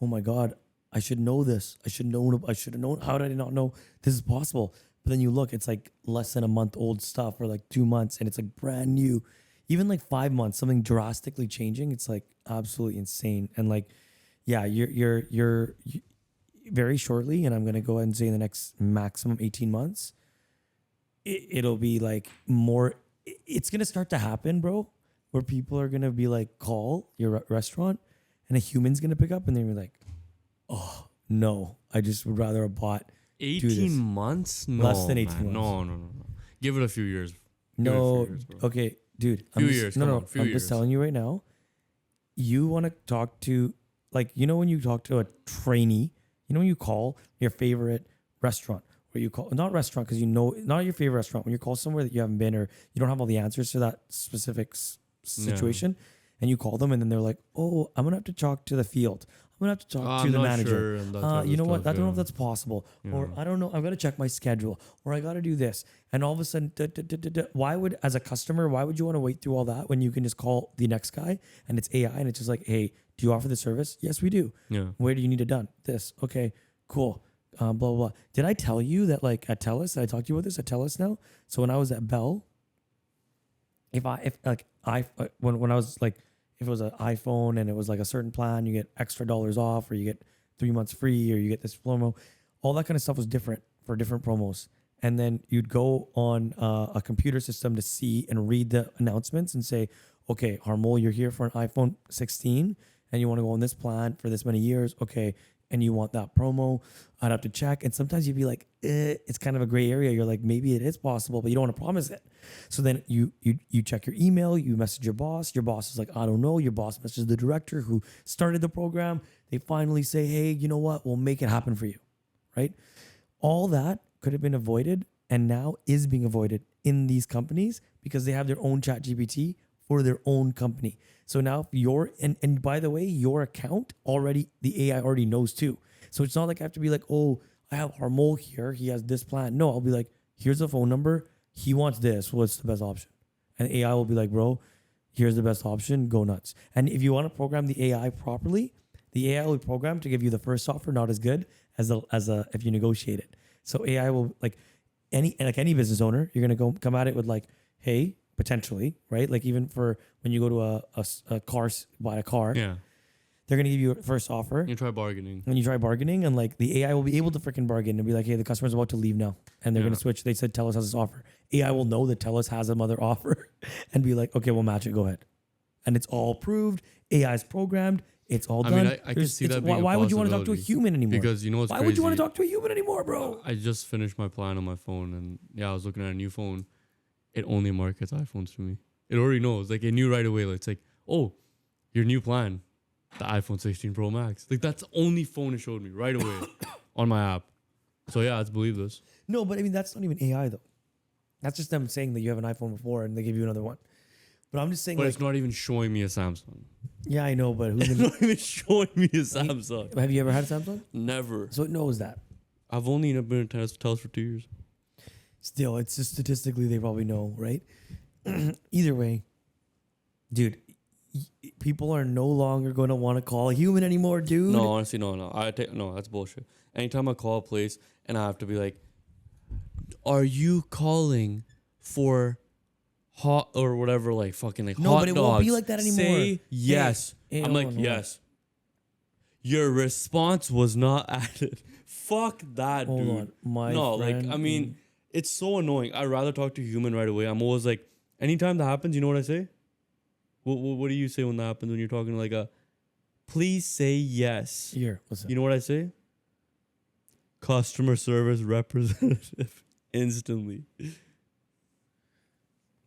oh my God, I should know this. I should have known. How did I not know this is possible? But then you look, it's like less than a month old stuff or like 2 months and it's like brand new. Even like 5 months, something drastically changing. It's like absolutely insane. And like, yeah, you're very shortly, and I'm going to go ahead and say in the next maximum 18 months, it'll be like more, it's going to start to happen, bro, where people are going to be like, call your restaurant and a human's going to pick up and they're going to be like, oh, no, I just would rather a bot 18 months? No, less than 18 man. months. No. Give it a few years. No, few years, bro. okay, dude. Few years, come on, few I'm years. just telling you right now, you want to talk to, like, you know when you talk to a trainee, you know when you call your favorite restaurant, or you call, not restaurant because you know, not your favorite restaurant, when you call somewhere that you haven't been or you don't have all the answers to that specific situation, and you call them and then they're like, oh, I'm going to have to talk to the field. I'm going to have to talk to the manager. Sure, you know what? I don't know if that's possible. Yeah. Or I don't know. I've got to check my schedule. Or I got to do this. And all of a sudden, why would, as a customer, why would you want to wait through all that when you can just call the next guy and it's AI and it's just like, hey, do you offer the service? Yes, we do. Yeah. Where do you need it done? This. Okay, cool. Blah, blah, blah. Did I tell you that like at TELUS, did I talk to you about this at TELUS now? So when I was at Bell, when I was like, if it was an iPhone and it was like a certain plan, you get extra dollars off, or you get 3 months free, or you get this promo. All that kind of stuff was different for different promos. And then you'd go on a computer system to see and read the announcements and say, okay, Harmol, you're here for an iPhone 16 and you want to go on this plan for this many years. Okay. And you want that promo. I'd have to check. And sometimes you'd be like, it's kind of a gray area. You're like, maybe it is possible, but you don't want to promise it. So then you check your email, you message your boss. Your boss is like, I don't know. Your boss messages the director who started the program. They finally say, hey, you know what? We'll make it happen for you, right? All that could have been avoided and now is being avoided in these companies because they have their own ChatGPT for their own company. So now and by the way, your account already, the AI already knows too. So it's not like I have to be like, oh, I have Harmol here. He has this plan. No, I'll be like, here's the phone number. He wants this. What's the best option? And AI will be like, bro, here's the best option. Go nuts. And if you want to program the AI properly, the AI will be programmed to give you the first offer, not as good as if you negotiate it. So AI will like any business owner, you're gonna come at it with like, hey, potentially, right? Like even for when you go to a car, buy a car, Yeah. they're gonna give you a first offer. You try bargaining. And you try bargaining, and like the AI will be able to freaking bargain and be like, hey, the customer's about to leave now, and they're gonna switch. They said TELUS has this offer. AI will know that TELUS has another offer, and be like, okay, we'll match it. Go ahead, and it's all approved. AI is programmed. It's all I done. mean, I can see that being why a would you want to talk to a possibility. human anymore? Because you know what's why crazy? would you want to talk to a human anymore, bro? I just finished my plan on my phone, and yeah, I was looking at a new phone. It only markets iPhones to me. It already knows. Like, it knew right away. Like, it's like, oh, your new plan, the iPhone 16 Pro Max. Like, that's the only phone it showed me right away on my app. So yeah, let's believe this. No, but I mean, that's not even AI though. That's just them saying that you have an iPhone before and they give you another one. But I'm just saying, But like, it's not even showing me a Samsung. yeah, I know, but who's It's gonna, not even showing me a Samsung. have you ever had a Samsung? Never. So it knows that. I've only been in Tels for 2 years. Still, it's just statistically they probably know, right? Either way, dude, people are no longer going to want to call a human anymore, dude. No, honestly, no. No, that's bullshit. Anytime I call a place and I have to be like, are you calling for hot or whatever, like fucking like No, hot but it dogs? won't be like that anymore. Say yes. Hey, I'm hold like, on, hold on. yes. Your response was not added. Fuck that, Hold dude. on, my no, friend like, I mean, it's so annoying. I'd rather talk to a human right away. I'm always like, anytime that happens, you know what I say? What do you say when that happens, when you're talking to like a, please say yes? Here, what's that? You know what I say? Customer service representative. Instantly.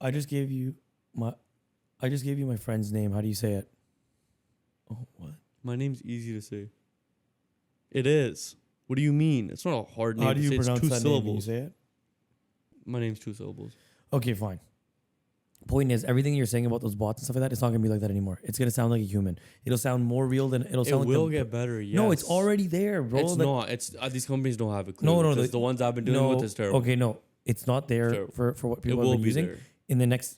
I just gave you my friend's name. How do you say it? Oh, what? My name's easy to say. It is. What do you mean? It's not a hard name How do to you say. It's pronounce 2 that name when you syllables. say it? My name's 2 syllables. Okay, fine. Point is, everything you're saying about those bots and stuff like that, it's not gonna be like that anymore. It's gonna sound like a human. It'll sound more real than it'll It sound. will like get better. Yes. No, it's already there, bro. It's Like, not. It's these companies don't have it. No, Clearly, no, 'cause the ones I've been dealing no, with is terrible. Okay, no, it's not there Terrible. for what It people will have been be using. there. In the next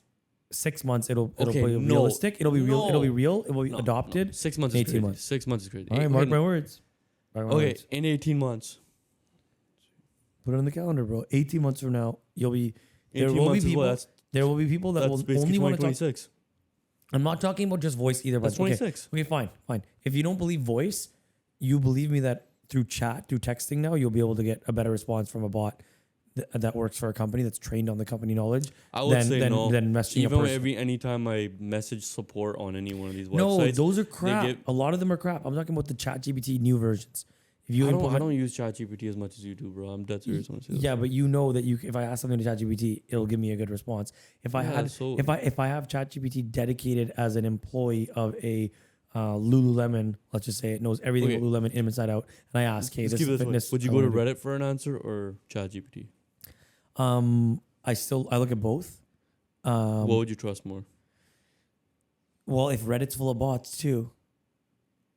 6 months, it'll Okay, be no. realistic. It'll be real. It'll be No. real. It will be No, adopted. no. 6 months 18 is crazy. months. 6 months is crazy. All right, mark my words. Mark my Okay, words. in 18 months. Put it on the calendar, bro. 18 months from now, you'll be. There 18 will be months is people. what? There will be people that That's will basically only want to talk. 2026. I'm not talking about just voice either. That's But okay. 26. Okay, fine. If you don't believe voice, you believe me that through chat, through texting now, you'll be able to get a better response from a bot that works for a company that's trained on the company knowledge. I would say no. Than messaging a Even person. anytime I message support on any one of these websites. No, those are crap. get- A lot of them are crap. I'm talking about the ChatGPT new versions. If you I implement, don't use ChatGPT as much as you do, bro. I'm dead serious when I say that. yeah, but you know that if I ask something to ChatGPT, it'll give me a good response. If I Yeah, so- if I have ChatGPT dedicated as an employee of a Lululemon, let's just say it knows everything Okay. about Lululemon inside out, and I ask, hey, Let's this keep it is this way. fitness. Would you I go to wanna Reddit for an answer or ChatGPT? do- I look at both. What would you trust more? Well, if Reddit's full of bots too,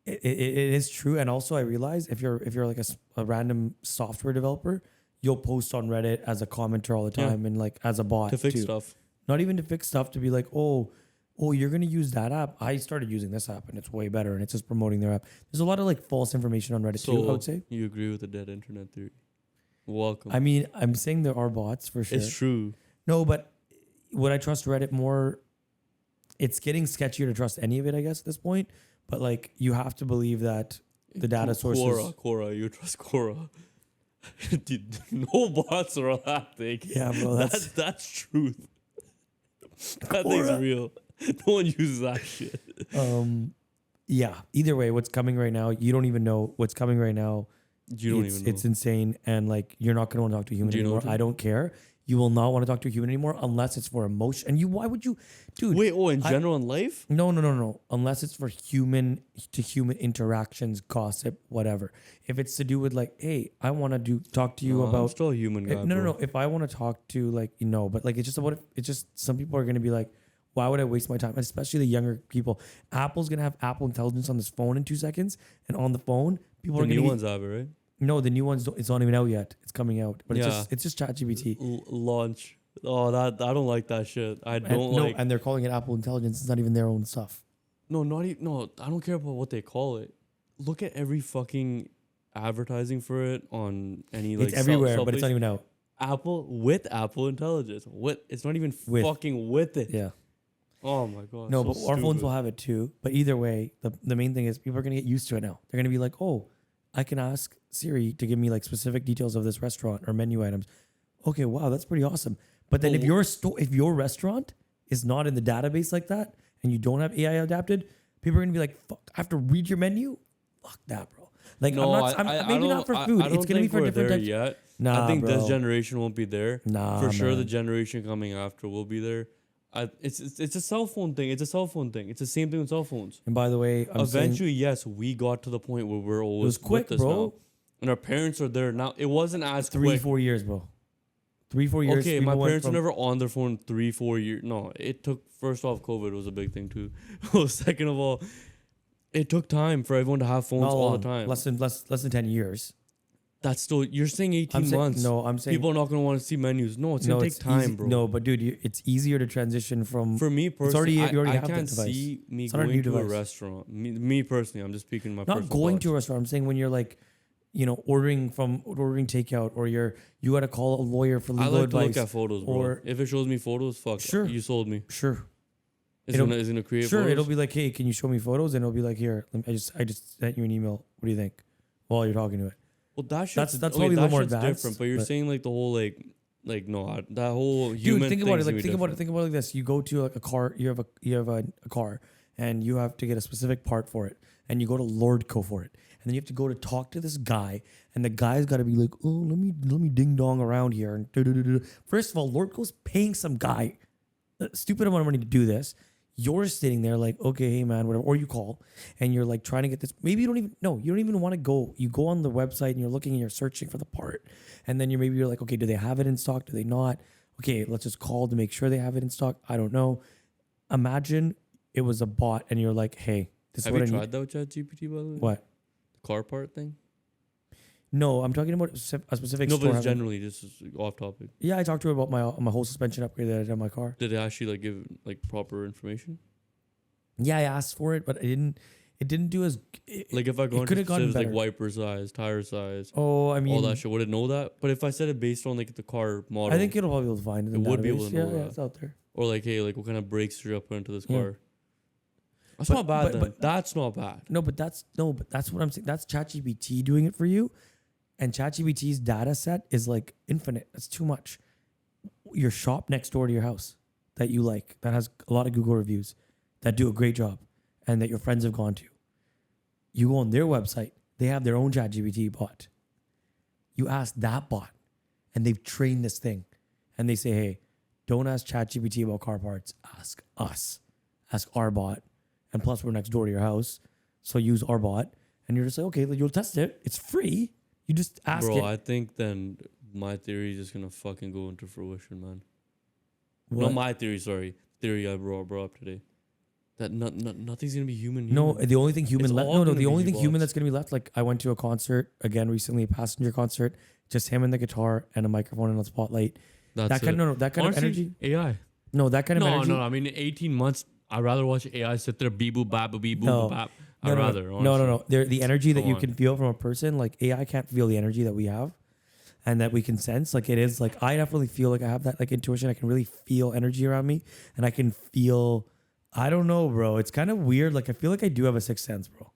it is true. And also, I realize if you're like a random software developer, you'll post on Reddit as a commenter all the Yeah. time and like as a bot To fix too. stuff. Not even to fix stuff, to be like, oh, you're gonna use that app. I started using this app and it's way better, and it's just promoting their app. There's a lot of like false information on Reddit too, I would say. You agree with the dead internet theory? Welcome. I mean, I'm saying there are bots for sure. It's true. No, but would I trust Reddit more? It's getting sketchier to trust any of it, I guess, at this point. But like, you have to believe that the data sources. Quora, you trust Quora. Dude, no bots are on that thing. Yeah, bro, That's truth. That thing's Quora. real. No one uses that shit. Yeah. Either way, what's coming right now, you don't even know what's coming right now. You don't even know. It's insane, and like, you're not gonna want to talk to a human Do you know anymore. what to- I don't care. You will not want to talk to a human anymore unless it's for emotion. And why would you, dude? Wait, in general in life? No. Unless it's for human to human interactions, gossip, whatever. If it's to do with like, hey, I want to talk to you No, I'm about. still a human guy. No. bro. If I want to talk to like, but like, it's just some people are gonna be like, why would I waste my time? Especially the younger people. Apple's gonna have Apple Intelligence on this phone in 2 seconds, and on the phone, people The are gonna new get- ones have it, right? No, the new ones. It's not even out yet. It's coming out, but Yeah. it's just ChatGPT. Launch. Oh, I don't like that shit. I don't like. And they're calling it Apple Intelligence. It's not even their own stuff. No, not even. No, I don't care about what they call it. Look at every fucking advertising for it on any like. It's everywhere, but it's place. not even out. Apple Intelligence. It's not even With. fucking with it. Yeah. Oh my god. No, so but our phones stupid. will have it too. But either way, the main thing is people are gonna get used to it now. They're gonna be like, oh, I can ask Siri to give me like specific details of this restaurant or menu items. Okay, wow, that's pretty awesome. But then if your restaurant is not in the database like that and you don't have AI adapted, People are gonna be like, "Fuck, I have to read your menu." Fuck that, bro. Like, No, maybe not for food. I don't It's gonna be think for we're different there types. yet. Nah, I think this bro. generation won't be there. Nah, for sure, the man. generation coming after will be there. It's a cell phone thing. It's a cell phone thing. It's the same thing with cell phones. And by the way, Eventually, yes, we got to the point where we're always was quick, with this bro. now. And our parents are there now. It wasn't as 3-4 years, bro. 3-4 years. Okay, my people went parents were from- never on their phone 3-4 years. No, it took, first off, COVID was a big thing too. Second of all, it took time for everyone to have phones not all long, the time. less than 10 years. That's still, you're saying 18 I'm saying- months. no, I'm saying- people are not going to want to see menus. No, it's going to take time, easy, bro. No, but dude, it's easier to transition from. For me it's personally, you already I have that can't device. see me It's not a new going to a device. restaurant. Me personally, I'm just speaking my Not personal going thoughts. to a restaurant. I'm saying when you're like, ordering takeout, or you got to call a lawyer for I legal like advice. to look at photos, bro. or- If it shows me photos, fuck, Sure. you sold me. Sure. Is It'll- it gonna create Sure, photos? it'll be like, hey, can you show me photos? And it'll be like, here, I just sent you an email. What do you think? While you're talking to it. Well, that's That's probably a little more advanced, different. But you're but- saying like the whole like no, that whole Dude, human think about it. thing's Like gonna be think about it. different. Think about it like this. You go to like a car. You have a car, and you have to get a specific part for it, and you go to Lordco for it, and then you have to go to talk to this guy, and the guy's got to be like, oh, let me ding dong around here, and do. First of all, Lordco's paying some guy a stupid amount of money to do this. You're sitting there like, okay, hey man, whatever, or you call and you're like trying to get this. Maybe you don't even want to go. You go on the website and you're looking and you're searching for the part, and then you're like, okay, do they have it in stock? Do they not? Okay, let's just call to make sure they have it in stock. I don't know. Imagine it was a bot and you're like, hey, this Have is what you I tried need. that with ChatGPT, by the way? What? The car part thing? No, I'm talking about a specific No, store. but it's having- generally just off topic. Yeah, I talked to her about my whole suspension upgrade that I did on my car. Did it actually like give like proper information? Yeah, I asked for it, but it didn't do as Like if I go could into have gotten specifics like better. wiper size, tire size, Oh, I mean, all that shit, would it know that? But if I said it based on like the car model, I think it'll probably be able to find it. in It the would be able database. to know Yeah, that. it's out there. or like, hey, like what kind of brakes should I put into this Yeah. car? That's But- not bad but- then. but- That's not bad. No, but that's what I'm saying. That's ChatGPT doing it for you, and ChatGPT's data set is like infinite. That's too much. Your shop next door to your house that you like, that has a lot of Google reviews, that do a great job, and that your friends have gone to. You go on their website, they have their own ChatGPT bot. You ask that bot, and they've trained this thing, and they say, hey, don't ask ChatGPT about car parts. Ask us. Ask our bot. And plus, we're next door to your house. So use our bot. And you're just like, okay, you'll test it. It's free. You just ask Bro, it. I think then my theory is just gonna fucking go into fruition, man. What? Not my theory, sorry. Theory I brought up today. That nothing's gonna be human. No, the only thing human It's left. all No, gonna the be only thing human bots. that's gonna be left. Like I went to a concert again recently, a passenger concert, just him and the guitar and a microphone and a spotlight. That's that kind it. that kind Honestly, of energy. AI. No, that kind of No, energy. no. I mean, in 18 months, I'd rather watch AI sit there, beep boop bap beep boop No. bap. No, I'd no, rather. no, no, no. The energy that Come you on. can feel from a person, like AI can't feel the energy that we have, and that we can sense. Like it is like I definitely feel like I have that like intuition. I can really feel energy around me, and I can feel. I don't know, bro. It's kind of weird. Like I feel like I do have a sixth sense, bro.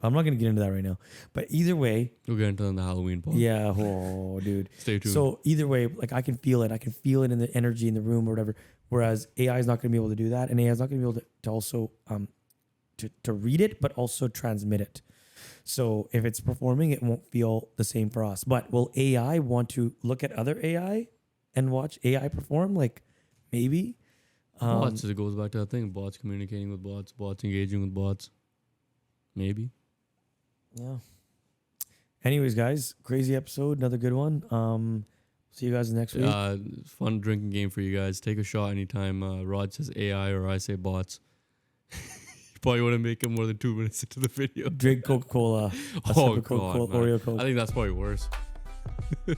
I'm not gonna get into that right now. But either way, We'll get into the Halloween part. yeah, oh, dude. Stay tuned. So either way, like I can feel it. I can feel it in the energy in the room or whatever. Whereas AI is not going to be able to do that, and AI is not going to be able to also to read it, but also transmit it. So if it's performing, it won't feel the same for us. But will AI want to look at other AI and watch AI perform? Like maybe. Bots. It goes back to that thing. Bots communicating with bots. Bots engaging with bots. Maybe. Yeah. Anyways, guys, crazy episode. Another good one. See you guys next week. Fun drinking game for you guys. Take a shot anytime Rod says AI or I say bots. You probably want to make it more than 2 minutes into the video. Drink Coca-Cola. A sip Oh, of Coca-Cola, God, man. Oreo Coke. I think that's probably worse. All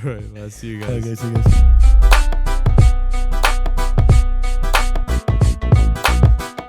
right, I'll see you guys. Okay, see you guys.